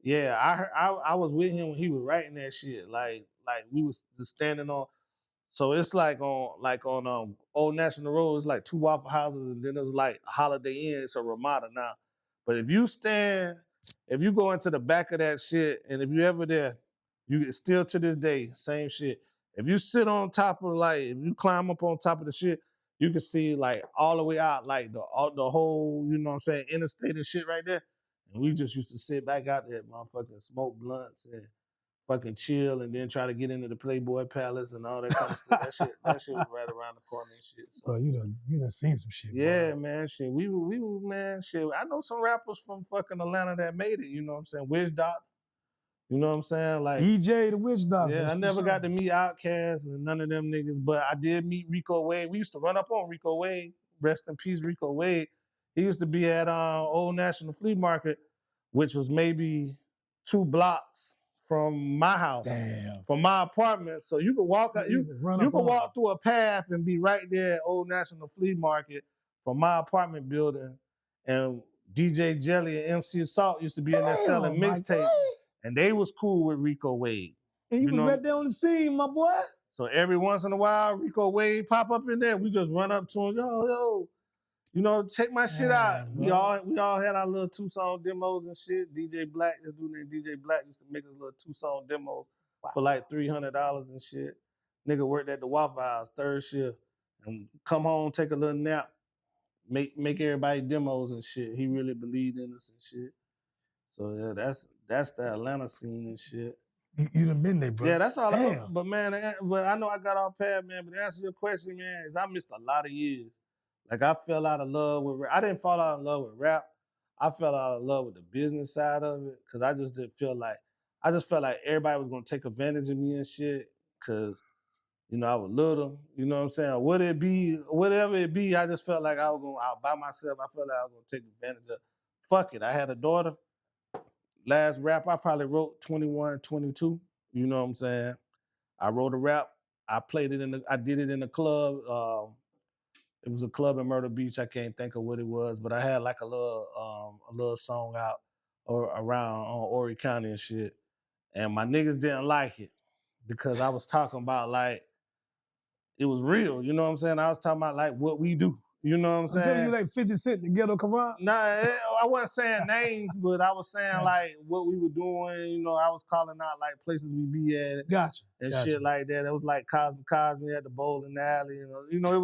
yeah, I was with him when he was writing that shit. Like we was just standing on. So it's like on Old National Road, it's like 2 Waffle Houses, and then there's like Holiday Inn. It's a Ramada now. But if you go into the back of that shit, and if you ever there, you still to this day, same shit. If you sit on top of if you climb up on top of the shit, you can see like all the way out, like the whole, you know what I'm saying, interstate and shit right there. And we just used to sit back out there, motherfucking smoke blunts and fucking chill, and then try to get into the Playboy Palace and all that kind of stuff. That shit was right around the corner and shit. So. Bro, you done seen some shit. Yeah, bro. man, shit. We were, man, shit. I know some rappers from fucking Atlanta that made it, you know what I'm saying? Witch Doctor. You know what I'm saying? Like EJ the Witch Doctor. Yeah, I never got to meet Outkast and none of them niggas, but I did meet Rico Wade. We used to run up on Rico Wade. Rest in peace, Rico Wade. He used to be at Old National Flea Market, which was maybe 2 blocks from my house. Damn. From my apartment. So you could walk out, you could walk through a path and be right there at Old National Flea Market from my apartment building. And DJ Jelly and MC Assault used to be in there selling mixtapes. And they was cool with Rico Wade. And he was right there on the scene, my boy. So every once in a while, Rico Wade pop up in there. We just run up to him, yo, you know, check my shit out. We all had our little 2-song demos and shit. DJ Black, this dude named DJ Black used to make us little 2-song demos for like $300 and shit. Nigga worked at the Waffle House, 3rd shift, and come home, take a little nap, make everybody demos and shit. He really believed in us and shit. So yeah, that's the Atlanta scene and shit. You done been there, bro. Yeah, that's all. But man, but I know I got off pad, man. But to answer your question, man, is I missed a lot of years. Like I fell out of love with rap. I didn't fall out of love with rap. I fell out of love with the business side of it because I just felt like everybody was gonna take advantage of me and shit. Cause you know I was little. You know what I'm saying? Whatever it be, I just felt like I was going out by myself. I felt like I was gonna take advantage of. Fuck it. I had a daughter. Last rap I probably wrote 21, 22. You know what I'm saying? I wrote a rap. I did it in the club. It was a club in Myrtle Beach. I can't think of what it was, but I had like a little song out or around on Horry County and shit. And my niggas didn't like it because I was talking about like it was real. You know what I'm saying? I was talking about like what we do. You know what I'm I'm saying? telling you, like 50 Cent, the Ghetto Karan. Nah, I wasn't saying names, but I was saying like what we were doing. You know, I was calling out like places we be at Gotcha. and shit like that. It was like Cosme at the bowling alley. You know, it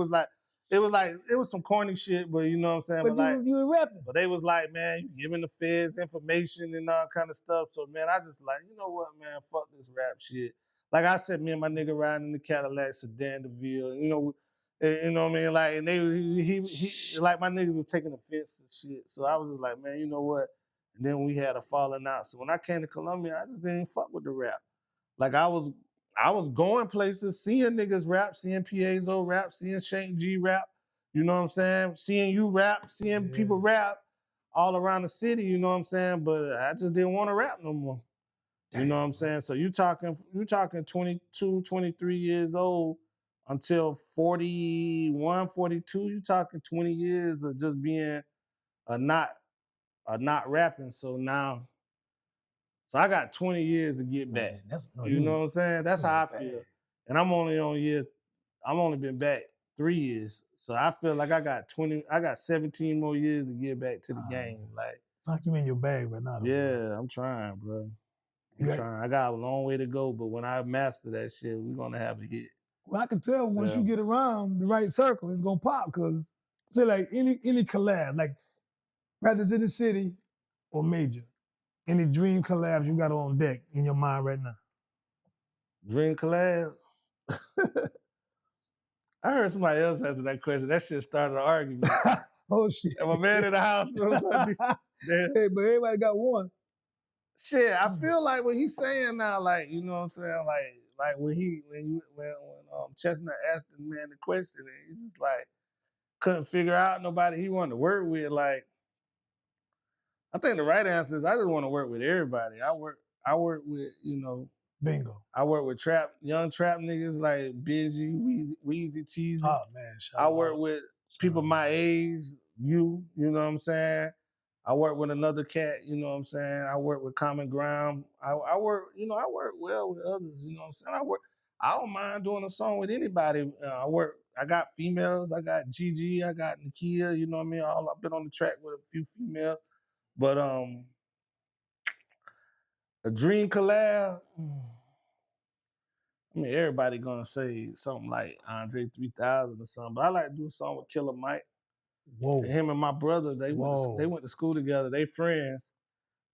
was some corny shit, but you know what I'm saying? But you were rapping. But they was like, man, you giving the feds information and all kind of stuff. So man, I just like, you know what, man, fuck this rap shit. Like I said, me and my nigga riding in the Cadillac sedan DeVille, you know what I mean? Like, and he like my niggas was taking offense and shit. So I was just like, man, you know what? And then we had a falling out. So when I came to Columbia, I just didn't fuck with the rap. Like I was going places, seeing niggas rap, seeing Piezo rap, seeing Shane G rap. You know what I'm saying? Seeing you rap, seeing people rap all around the city. You know what I'm saying? But I just didn't want to rap no more. You know what I'm saying? So you talking 22, 23 years old until 41, 42. You talking 20 years of just being a not rapping. So I got 20 years to get back. You know what I'm saying? That's how I feel. And I'm only been back 3 years. So I feel like I got 17 more years to get back to the game. Like it's like you in your bag right now. Yeah, I'm trying, bro. I'm trying. I got a long way to go, but when I master that shit, we're gonna have a hit. Well, I can tell once you get around the right circle, it's gonna pop. Cause say like any collab, like whether it's in the city or major, any dream collabs you got on deck in your mind right now? Dream collab? I heard somebody else answer that question. That shit started an argument. Oh shit! I'm a man in the house. Hey, but everybody got one. Shit, I feel like what he's saying now, like, you know what I'm saying, like when Chestnut asked the man the question, and he just like couldn't figure out nobody he wanted to work with. Like, I think the right answer is I just want to work with everybody. I work with, you know, bingo. I work with young trap niggas like Benji, Weezy, Teezy. Oh man, I work with people my age, you know what I'm saying? I work with another cat, you know what I'm saying? I work with Common Ground. I work well with others, you know what I'm saying? I don't mind doing a song with anybody. I got females, I got Gigi, I got Nakia, you know what I mean? I've been on the track with a few females. But a dream collab, I mean, everybody gonna say something like Andre 3000 or something, but I like to do a song with Killer Mike. Whoa. And him and my brother, they went to school together. They friends.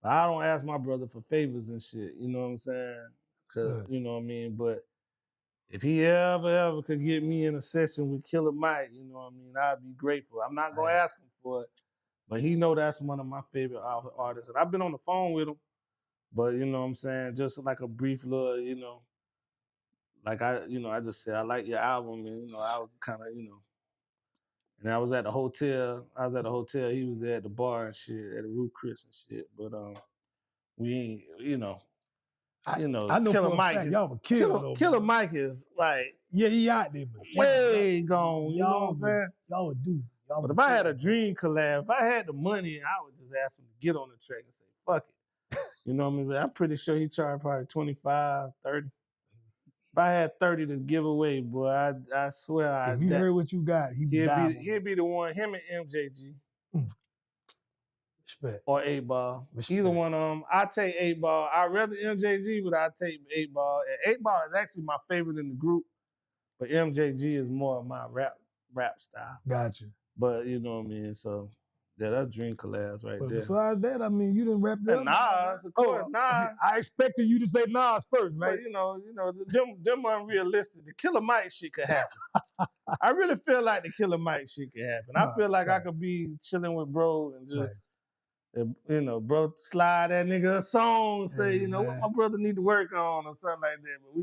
But I don't ask my brother for favors and shit. You know what I'm saying? Cause you know what I mean. But if he ever could get me in a session with Killer Mike, you know what I mean, I'd be grateful. I'm not gonna ask him for it, but he know that's one of my favorite artists. And I've been on the phone with him, but you know what I'm saying, just like a brief little, you know, like I just said I like your album, and you know I was kind of, you know. And I was at the hotel. He was there at the bar and shit, at the Ruth Chris and shit. But we ain't, I know Killer for Mike a fact, y'all would kill though. Killer Mike is like, yeah, he out there, but way gone. You know what I'm saying? Y'all would do. But if I had a dream collab, if I had the money, I would just ask him to get on the track and say, fuck it. You know what I mean? But I'm pretty sure he charged probably 25, 30. If I had 30 to give away, boy, I swear if you heard what you got, he'd be the one, him and MJG. Respect. Or 8Ball. Either one of them. I take 8Ball. I'd rather MJG, but I take 8Ball. And 8Ball is actually my favorite in the group, but MJG is more of my rap style. Gotcha. But you know what I mean? So that's dream collabs right there. Besides that, I mean, you didn't rap that. Nas, of course, Nas. I expected you to say Nas first, right? But you know, them unrealistic. The Killer Mike shit could happen. I really feel like the Killer Mike shit could happen. I feel like I could be chilling with bro and just, you know, bro, slide that nigga a song and say, you know, what my brother need to work on or something like that. But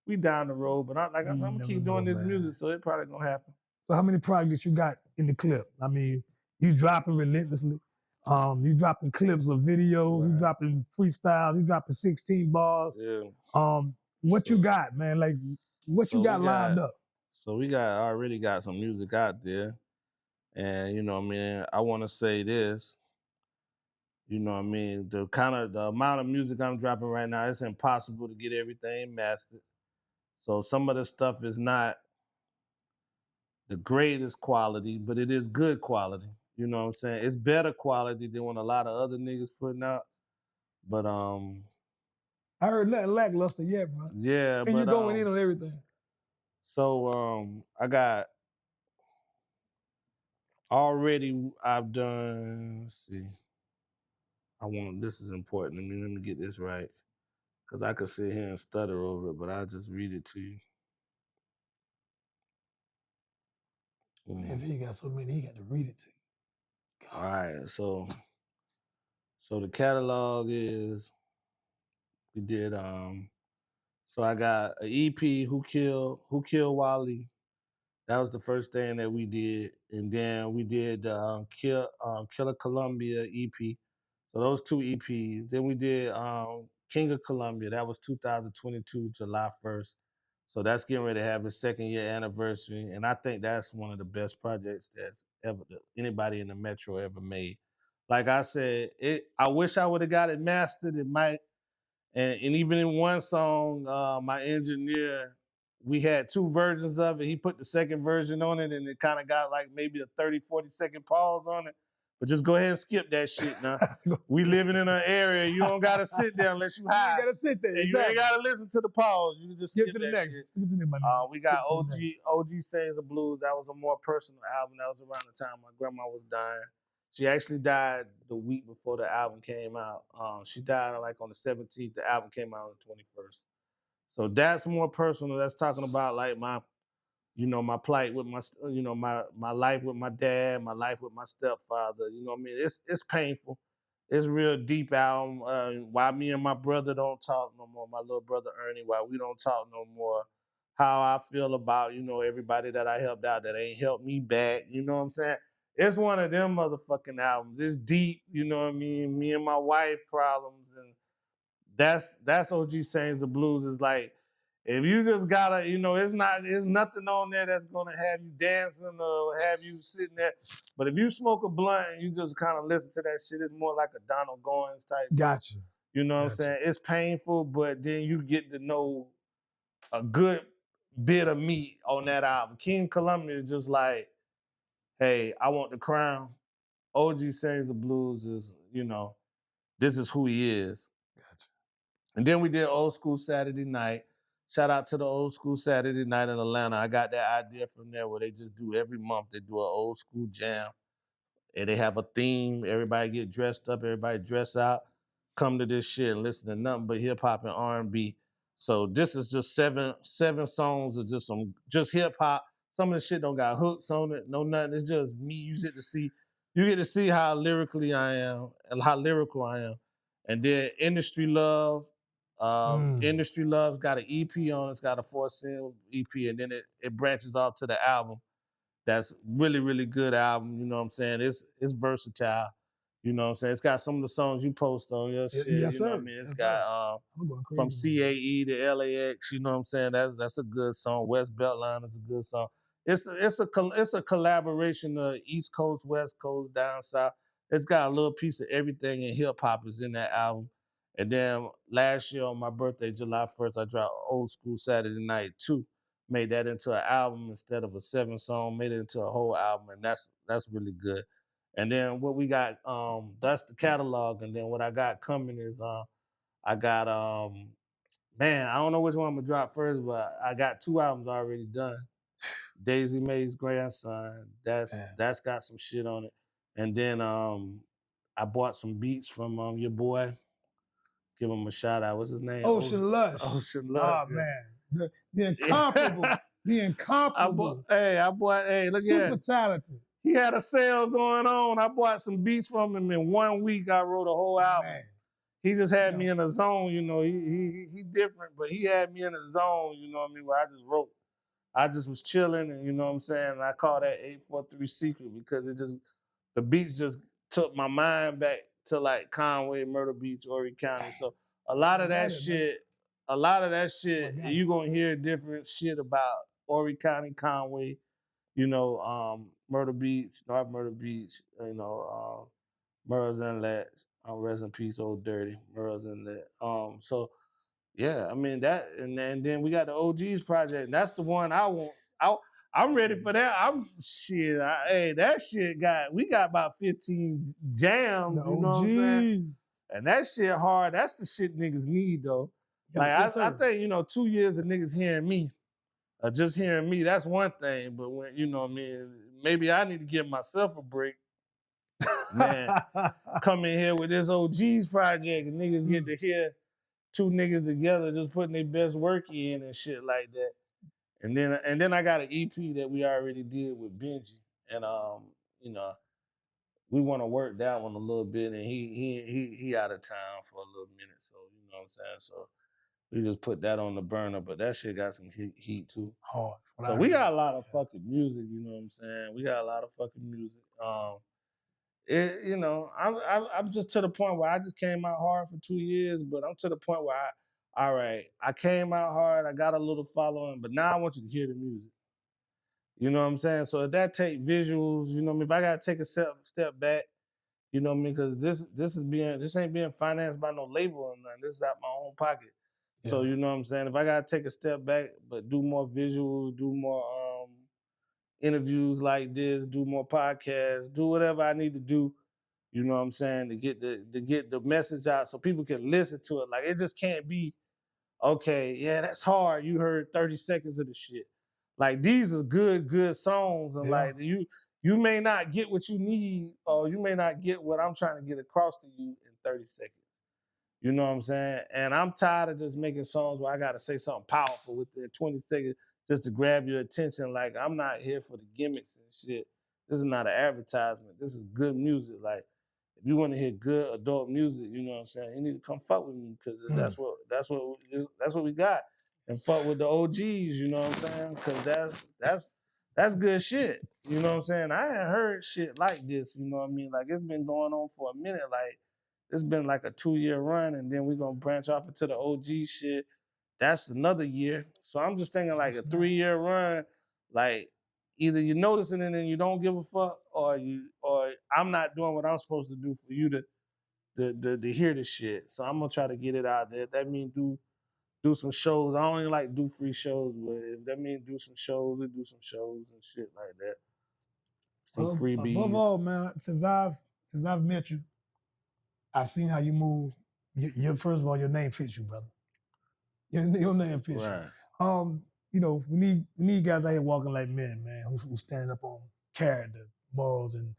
we down the road. But I'm gonna keep doing this music, so it probably gonna happen. So how many projects you got in the clip? I mean, you dropping relentlessly. You dropping clips of videos. You dropping freestyles. You dropping 16 bars. Yeah. What you got, man? Like, what you got lined up? So we already got some music out there. And you know what I mean, I want to say this. You know what I mean? The amount of music I'm dropping right now, it's impossible to get everything mastered. So some of the stuff is not the greatest quality, but it is good quality. You know what I'm saying? It's better quality than what a lot of other niggas putting out. But I heard nothing lackluster yet, bro. yeah, And you going in on everything. So I got already I've done, let's see. This is important. Let me get this right. Cause I could sit here and stutter over it, but I'll just read it to you. Man, he got so many, he got to read it to you. God. All right, so the catalog is, we did so I got an EP, Who Killed Wally. That was the first thing that we did, and then we did Killer Columbia EP. So those two EPs. Then we did King of Columbia. That was 2022, July 1st. So that's getting ready to have its 2nd year anniversary, and I think that's one of the best projects that's ever anybody in the Metro ever made. Like I said, I wish I would have got it mastered. It might, and even in one song, my engineer, we had 2 versions of it. He put the second version on it, and it kind of got like maybe a 30, 40-second pause on it. But just go ahead and skip that shit now. We living in an area, you don't gotta sit there unless you high. You gotta sit there. And exactly. You ain't gotta listen to the pause. You can just skip to the that next. shit. We got OG Sings the Blues. That was a more personal album. That was around the time my grandma was dying. She actually died the week before the album came out. She died like on the 17th. The album came out on the 21st. So that's more personal. That's talking about like my plight with my life with my dad, my life with my stepfather. You know what I mean? It's painful. It's a real deep album. Why me and my brother don't talk no more, my little brother Ernie, why we don't talk no more. How I feel about, everybody that I helped out that ain't helped me back. You know what I'm saying? It's one of them motherfucking albums. It's deep, you know what I mean? Me and my wife problems, and that's OG Sings the Blues. Is like, if you just gotta, it's nothing on there that's gonna have you dancing or have you sitting there. But if you smoke a blunt and you just kind of listen to that shit, it's more like a Donald Goines type. Gotcha. You know what I'm saying? It's painful, but then you get to know a good bit of meat on that album. King Columbia is just like, hey, I want the crown. OG Sings the Blues is, this is who he is. Gotcha. And then we did Old School Saturday Night. Shout out to the Old School Saturday Night in Atlanta. I got that idea from there where they just do every month, they do an old school jam. And they have a theme. Everybody get dressed up, everybody dress out, come to this shit and listen to nothing but hip hop and R&B. So this is just seven songs of just hip hop. Some of the shit don't got hooks on it, no nothing. It's just me. You get to see how lyrically I am and how lyrical I am. And then Industry Love. Industry Love's got an EP on it. It's got a 4-single EP, and then it branches off to the album. That's really, really good album. You know what I'm saying? It's versatile. You know what I'm saying? It's got some of the songs you post on your shit. Yes, you sir. know what I mean? It's got from CAE to LAX. You know what I'm saying? That's a good song. West Beltline is a good song. It's a collaboration of East Coast, West Coast, down south. It's got a little piece of everything in hip hop is in that album. And then last year on my birthday, July 1st, I dropped Old School Saturday Night 2. Made that into an album instead of a 7-song, made it into a whole album, and that's really good. And then what we got, that's the catalog, and then what I got coming is I got man, I don't know which one I'm gonna drop first, but I got 2 albums already done. Daisy Mae's Grandson, that's got some shit on it. And then I bought some beats from your boy. Give him a shout out. What's his name? Ocean Lush. Ocean Lush. Oh, man. The incomparable. The incomparable. I bought, look super at talented. He had a sale going on. I bought some beats from him. In 1 week, I wrote a whole album. Man. He just had me in a zone, he different, but he had me in a zone, you know what I mean, where I just wrote. I just was chilling, and you know what I'm saying? And I call that 843 Secret because the beats just took my mind back to like Conway, Myrtle Beach, Horry County. So a lot of that shit, you're gonna hear different shit about Horry County, Conway, Myrtle Beach, North Myrtle Beach, you know, Murray's Inlet, rest in peace, Old Dirty, Murray's Inlet. So yeah, I mean that, and then we got the OGs project. And that's the one I want. I'm ready for that. Hey, that shit we got about 15 jams. The You know what I'm saying? OGs. And that shit hard. That's the shit niggas need though. Yeah, Like yes, I sir. think 2 years of niggas hearing me, just hearing me, that's one thing. But when what I mean, maybe I need to give myself a break. Man, come in here with this OGs project and niggas get to hear two niggas together just putting their best work in and shit like that. And then I got an EP that we already did with Benji, and you know, we want to work that one a little bit, and he out of town for a little minute, so you know what I'm saying. So we just put that on the burner, but that shit got some heat too. Hard. So we got a lot of fucking music, you know what I'm saying. We got a lot of fucking music. I'm just to the point where I just came out hard for 2 years, but I'm to the point where I came out hard, I got a little following, but now I want you to hear the music. You know what I'm saying? So if that take visuals, you know what I mean? If I gotta take a step back, you know what I mean? Because this ain't being financed by no label or nothing. This is out my own pocket. Yeah. So you know what I'm saying? If I gotta take a step back, but do more visuals, do more interviews like this, do more podcasts, do whatever I need to do, you know what I'm saying, to get the message out so people can listen to it. Like it just can't be, okay, yeah, that's hard. You heard 30 seconds of the shit. Like these are good songs, and like you may not get what you need, or you may not get what I'm trying to get across to you in 30 seconds. You know what I'm saying? And I'm tired of just making songs where I gotta say something powerful within 20 seconds just to grab your attention. Like I'm not here for the gimmicks and shit. This is not an advertisement. This is good music. Like if you want to hear good adult music, you know what I'm saying, you need to come fuck with me, because that's what we got. And fuck with the OGs, you know what I'm saying? Because that's good shit. You know what I'm saying? I ain't heard shit like this, you know what I mean? Like it's been going on for a minute. Like it's been like a 2-year run, and then we're gonna branch off into the OG shit. That's another year. So I'm just thinking like a 3-year run, like either you're noticing it and you don't give a fuck, or I'm not doing what I'm supposed to do for you to hear the shit. So I'm gonna try to get it out there. If that means do some shows. I don't even like do free shows, but if that means do some shows, we do some shows and shit like that. Some freebies. Above all, man, since I've met you, I've seen how you move. First of all, your name fits you, brother. Your name fits you. You know, we need guys out here walking like men, man, who stand up on character, morals, and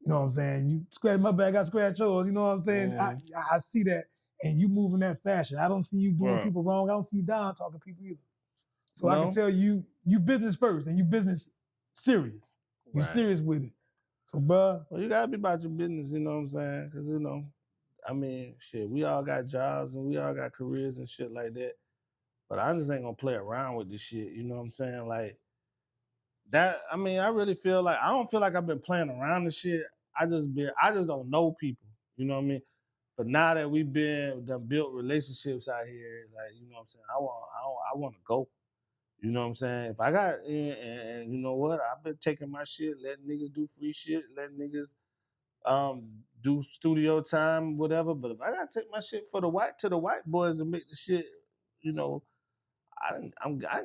you know what I'm saying. You scratch my back, I scratch yours. You know what I'm saying. I see that, and you move in that fashion. I don't see you doing people wrong. I don't see you down talking people either. So I can tell you business first, and you business serious. You serious with it. So, bruh. Well, you gotta be about your business. You know what I'm saying? Because you know, I mean, shit, we all got jobs and we all got careers and shit like that. But I just ain't gonna play around with this shit. You know what I'm saying? Like that. I mean, I really feel like I don't feel like I've been playing around this shit. I just don't know people. You know what I mean? But now that we've done built relationships out here, like you know what I'm saying, I want to go. You know what I'm saying? If I got and you know what, I've been taking my shit, letting niggas do free shit, letting niggas do studio time, whatever. But if I gotta take my shit to the white boys and make the shit, you know, I can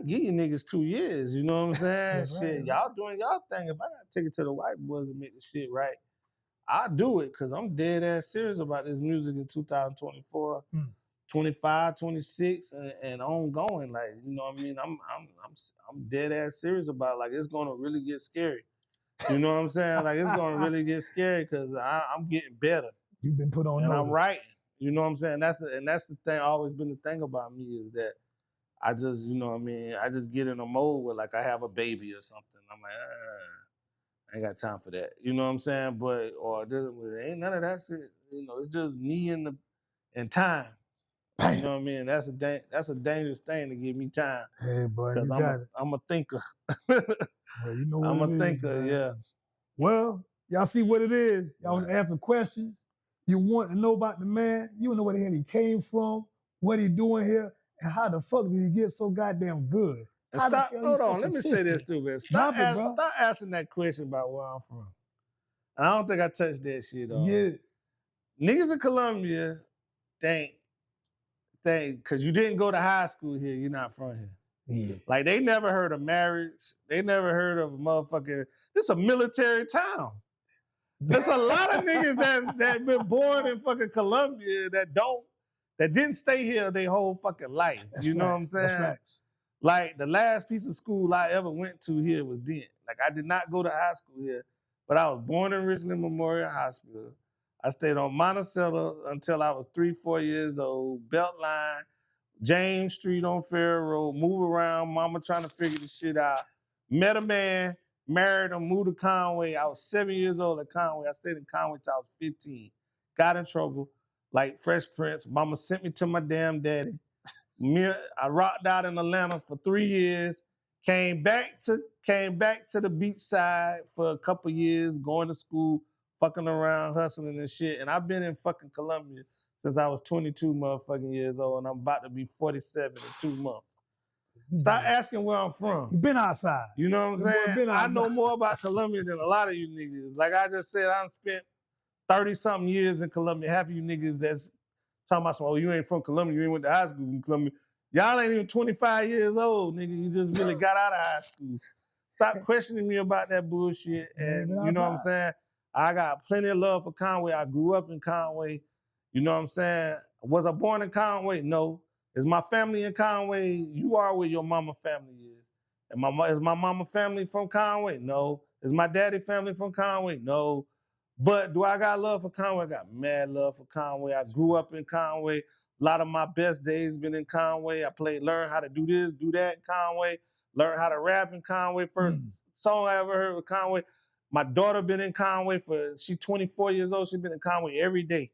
give you niggas 2 years. You know what I'm saying? Shit, y'all doing y'all thing. If I gotta take it to the white boys and make the shit right, I'll do it, because I'm dead ass serious about this music in 2024, 25, 26, and ongoing. Like, you know what I mean? I'm dead ass serious about it. Like, it's gonna really get scary. You know what I'm saying? Like, it's gonna really get scary, because I'm getting better. You've been put on notice. I'm writing. You know what I'm saying? That's the thing. Always been the thing about me, is that I just, you know what I mean, I just get in a mode where like I have a baby or something. I'm like, I ain't got time for that. You know what I'm saying? But ain't none of that shit. You know, it's just me and time. You know what I mean? That's a dangerous thing to give me time. Hey, bro, you got it. I'm a thinker. Well, you know what I'm a thinker, man. yeah. Well, y'all see what it is. Y'all want to ask some questions. You want to know about the man. You want to know where the hell he came from, what he doing here, and how the fuck did he get so goddamn good. And How the stop, hell you hold so on, let me say this consistent? too, man. Drop it, bro. Stop asking that question about where I'm from. And I don't think I touched that shit on. Get it. Niggas in Columbia think, because you didn't go to high school here, you're not from here. Yeah. Like, they never heard of marriage. They never heard of a motherfucking, this a military town. There's a lot of niggas that been born in fucking Columbia that didn't stay here their whole fucking life. That's you know facts. what I'm saying? That's facts. Like, the last piece of school I ever went to here was Dent. Like, I did not go to high school here, but I was born in Richland Memorial Hospital. I stayed on Monticello until I was 3-4 years old. Beltline, James Street on Fair Road, move around, mama trying to figure the shit out. Met a man, married him, moved to Conway. I was 7 years old at Conway. I stayed in Conway till I was 15. Got in trouble, like Fresh Prince. Mama sent me to my damn daddy. I rocked out in Atlanta for 3 years. Came back to the beach side for a couple years, going to school, fucking around, hustling and shit. And I've been in fucking Columbia since I was 22 motherfucking years old, and I'm about to be 47 in 2 months. Stop asking where I'm from. You been outside. You know what I'm saying? I know more about Columbia than a lot of you niggas. Like I just said, I spent 30-something years in Columbia. Half of you niggas that's talking about, oh, you ain't from Columbia, you ain't went to high school in Columbia. Y'all ain't even 25 years old, nigga. You just really got out of high school. Stop questioning me about that bullshit. And you know what I'm saying? I got plenty of love for Conway. I grew up in Conway. You know what I'm saying? Was I born in Conway? No. Is my family in Conway? You are where your mama family is. And is my mama family from Conway? No. Is my daddy family from Conway? No. But do I got love for Conway? I got mad love for Conway. I grew up in Conway. A lot of my best days been in Conway. I learned how to do this, do that in Conway. Learned how to rap in Conway. First song I ever heard was Conway. My daughter been in Conway she's 24 years old. She been in Conway every day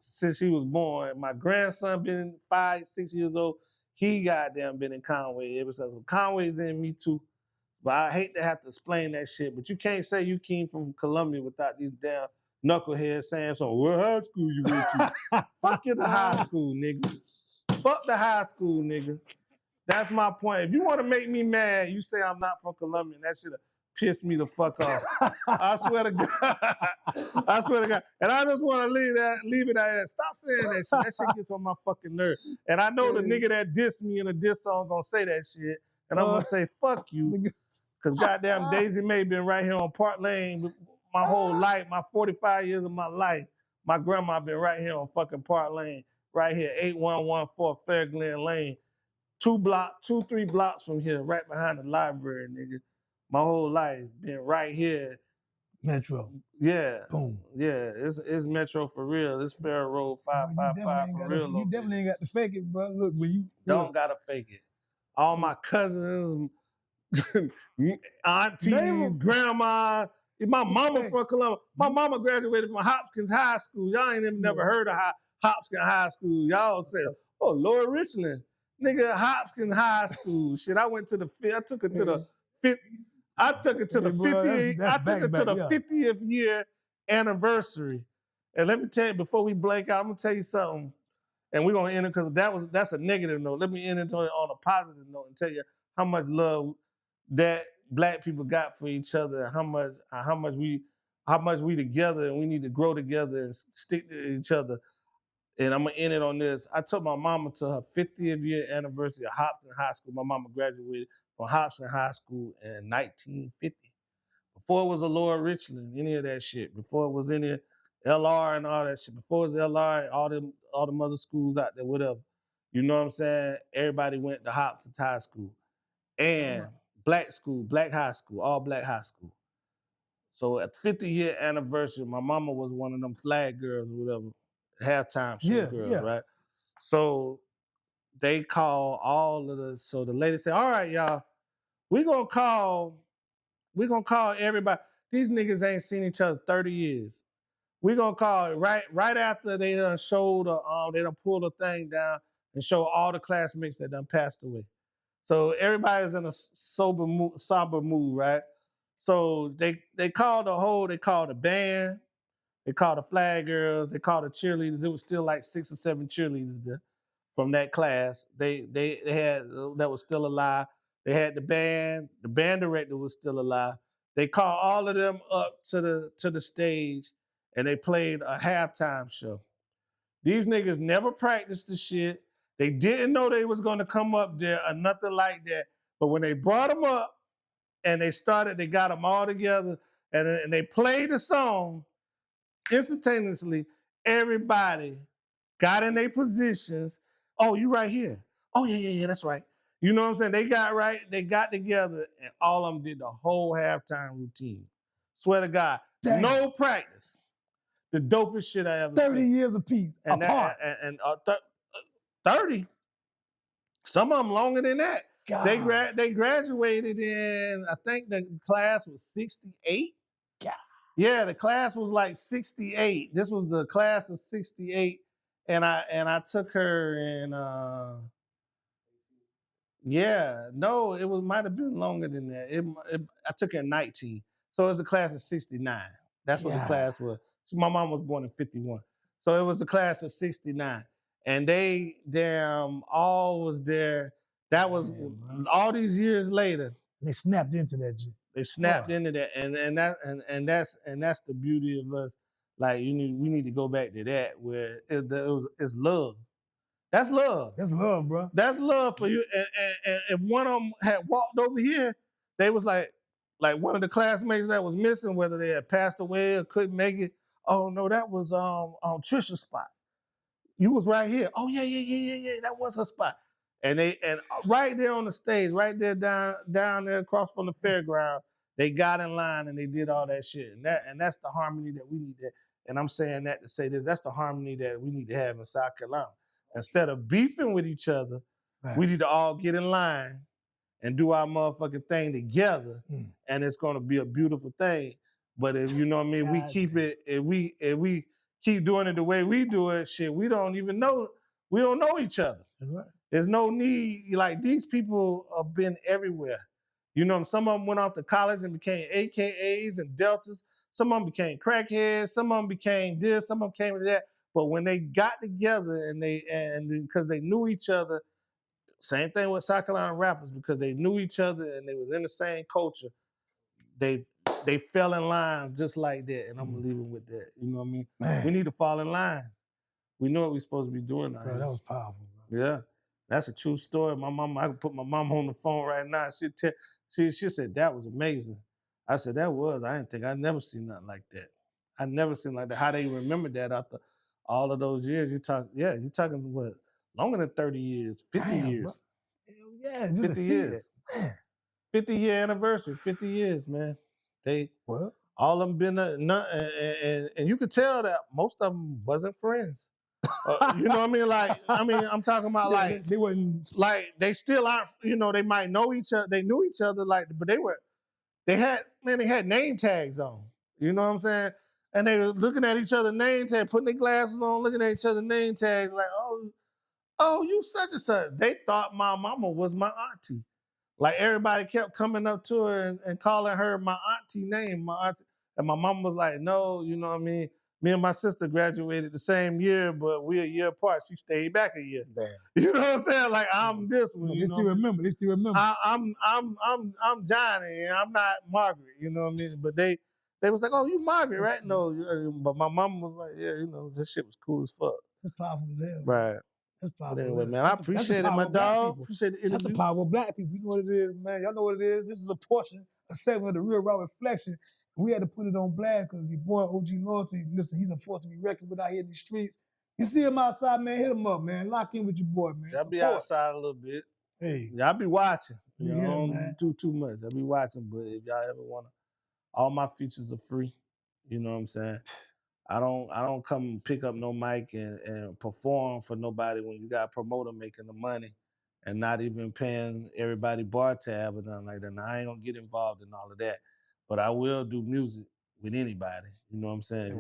since she was born. My grandson been 5, 6 years old. He goddamn been in Conway ever since. Conway's in me too. But I hate to have to explain that shit. But you can't say you came from Columbia without these damn knuckleheads saying, so what high school you went to? Fuck you, the high school, nigga. Fuck the high school, nigga. That's my point. If you want to make me mad, you say I'm not from Columbia. That should have pissed me the fuck off. I swear to God. I swear to God. And I just want to leave it at that. Stop saying that shit. That shit gets on my fucking nerve. And I know the nigga that dissed me in a diss song gonna say that shit. And I'm gonna say, fuck you. Because goddamn Daisy May been right here on Park Lane my whole life, my 45 years of my life. My grandma been right here on fucking Park Lane, right here, 8114 Fair Glen Lane. 3 blocks from here, right behind the library, nigga. My whole life been right here. Metro. Yeah. Boom. Yeah, it's Metro for real. It's Fair Road 555 for real. You definitely ain't got to fake it, bro. Look, when you don't gotta fake it. All my cousins, aunties, grandma, my mama from Columbia. My mama graduated from Hopkins High School. Y'all ain't even never heard of Hopkins High School. Y'all say, oh, Lower Richland. Nigga, Hopkins High School. Shit, I took it to the 50th year anniversary. And let me tell you, before we blank out, I'm gonna tell you something. And we're gonna end it because that's a negative note. Let me end it on a positive note and tell you how much love that Black people got for each other, how much we together, and we need to grow together and stick to each other. And I'm gonna end it on this. I took my mama to her 50th year anniversary of Hopkins High School. My mama graduated from Hopkins High School in 1950. Before it was a Lower Richland, any of that shit. Before it was any LR and all that shit. Before it was LR, all the other schools out there, whatever. You know what I'm saying? Everybody went to Hopkins High School. And black school, black high school, all black high school. So at the 50-year anniversary, my mama was one of them flag girls or whatever. Halftime show girls, right? So they call so the lady said, all right, y'all, we're gonna call everybody. These niggas ain't seen each other 30 years. We're gonna call it right after they done showed they done pulled a thing down and show all the classmates that done passed away. So everybody's in a somber mood, right? So they called the band, they called the flag girls, they called the cheerleaders. It was still like 6 or 7 cheerleaders there from that class. They had that was still alive. They had the band director was still alive. They called all of them up to the stage and they played a halftime show. These niggas never practiced the shit. They didn't know they was gonna come up there or nothing like that. But when they brought them up and they got them all together and they played the song, instantaneously, everybody got in their positions. Oh, you right here. Oh, yeah, that's right. You know what I'm saying? They got together and all of them did the whole halftime routine. Swear to God, Damn. no practice. The dopest shit I ever 30 seen. years apiece, And apart. 30. Some of them longer than that. God. They graduated in, I think the class was 68. God. Yeah, the class was like 68. This was the class of 68. And I took her in it might have been longer than that. I took her in 19. So it was a class of 69. That's what the class was. So my mom was born in 51. So it was the class of 69. And they all was there. That was all these years later. They snapped into that shit. They snapped into that, and that's the beauty of us. Like we need to go back to that where it's love. That's love. That's love, bro. That's love for you. And if one of them had walked over here, they was like one of the classmates that was missing, whether they had passed away or couldn't make it. Oh no, that was Trisha's spot. You was right here. Oh yeah, that was her spot. And right there on the stage, right there down there across from the fairground, they got in line and they did all that shit. And that's the harmony that we need to. And I'm saying that to say this. That's the harmony that we need to have in South Carolina. Instead of beefing with each other, we need to all get in line and do our motherfucking thing together, and it's gonna be a beautiful thing. But if you know what I mean, we keep it. If we keep doing it the way we do it, shit, we don't know each other. Right. There's no need. Like these people have been everywhere. You know, some of them went off to college and became AKAs and Deltas. Some of them became crackheads. Some of them became this. Some of them came to that. But when they got together and because they knew each other, same thing with South Carolina rappers, because they knew each other and they was in the same culture, they fell in line just like that. And I'm gonna leave it with that. You know what I mean? Man. We need to fall in line. We know what we're supposed to be doing now. Bro, that was powerful, bro. Yeah. That's a true story. My mom, I can put my mom on the phone right now. She said that was amazing. I said that was. I never seen nothing like that. I never seen like that. How they remember that after all of those years. You're talking what? Longer than 30 years, 50 years. Bro. Yeah, just 50 years. Man. 50-year anniversary, 50 years, man. All of them been, and you could tell that most of them wasn't friends. You know what I mean? Like, I'm talking about like they wasn't like they still aren't. You know, they might know each other. They knew each other, like, but they had name tags on. You know what I'm saying? And they were looking at each other's name tags, putting their glasses on, looking at each other's name tags, like, oh, you such and such. They thought my mama was my auntie. Like everybody kept coming up to her and calling her my auntie name, my auntie. And my mom was like, no, you know what I mean? Me and my sister graduated the same year, but we're a year apart. She stayed back a year. Damn. You know what I'm saying? Like I'm this one. They still remember. I'm Johnny. I'm not Margaret. You know what I mean? But they was like, oh, you Margaret, right? No, but my mom was like, yeah, you know, this shit was cool as fuck. It's powerful as hell. Right. That's powerful. But anyway, man, I appreciate it, my dog. Appreciate the interview. That's the power of black people. You know what it is, man. Y'all know what it is. This is a portion, a segment of the Real Raw Reflection. We had to put it on blast because your boy OG Loyalty, listen, he's a force to be reckoned with out here in the streets. You see him outside, man, hit him up, man. Lock in with your boy, man. I'll be outside a little bit. Hey. I'll be watching. You know, Yeah, I don't do too much. I'll be watching, but if y'all ever want to, all my features are free. You know what I'm saying? I don't come pick up no mic and perform for nobody when you got a promoter making the money and not even paying everybody bar tab or nothing like that. Now, I ain't gonna get involved in all of that, but I will do music with anybody. You know what I'm saying?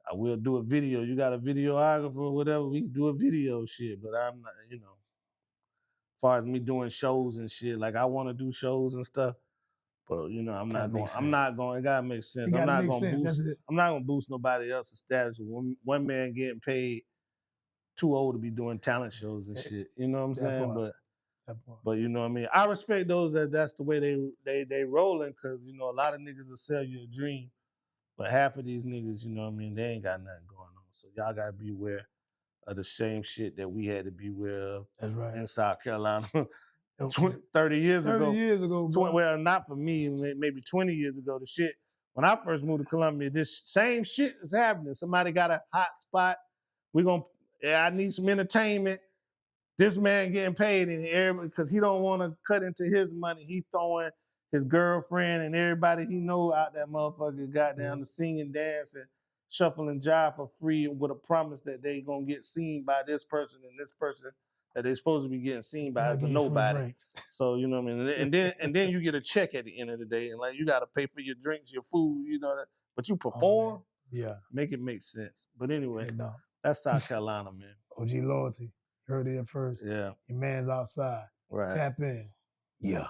I will do a video. You got a videographer or whatever, we can do a video shit, but I'm not, you know, as far as me doing shows and shit, like I want to do shows and stuff. But you know, I'm not going. It gotta make sense. I'm not gonna boost nobody else's status. One man getting paid too old to be doing talent shows and shit. You know what I'm saying? But That part. But you know what I mean? I respect those that's the way they rolling, cause you know a lot of niggas will sell you a dream, but half of these niggas, you know what I mean, they ain't got nothing going on. So y'all gotta be aware of the same shit that we had to be aware of That's right. in South Carolina 30 30 years ago. 30 years ago, bro. Well, not for me, maybe 20 years ago. The shit, when I first moved to Columbia, this same shit is happening. Somebody got a hot spot. I need some entertainment. This man getting paid, and because he don't want to cut into his money, he throwing his girlfriend and everybody he know out that motherfucker goddamn to sing and dance and shuffle and jive for free with a promise that they gonna get seen by this person and this person that they supposed to be getting seen by as a nobody. So you know what I mean? And then you get a check at the end of the day, and like you gotta pay for your drinks, your food, you know that. But you perform, make it make sense. But anyway, that's South Carolina, man. OG Loyalty. You heard it here first. Yeah. Your man's outside. Right. Tap in. Yeah.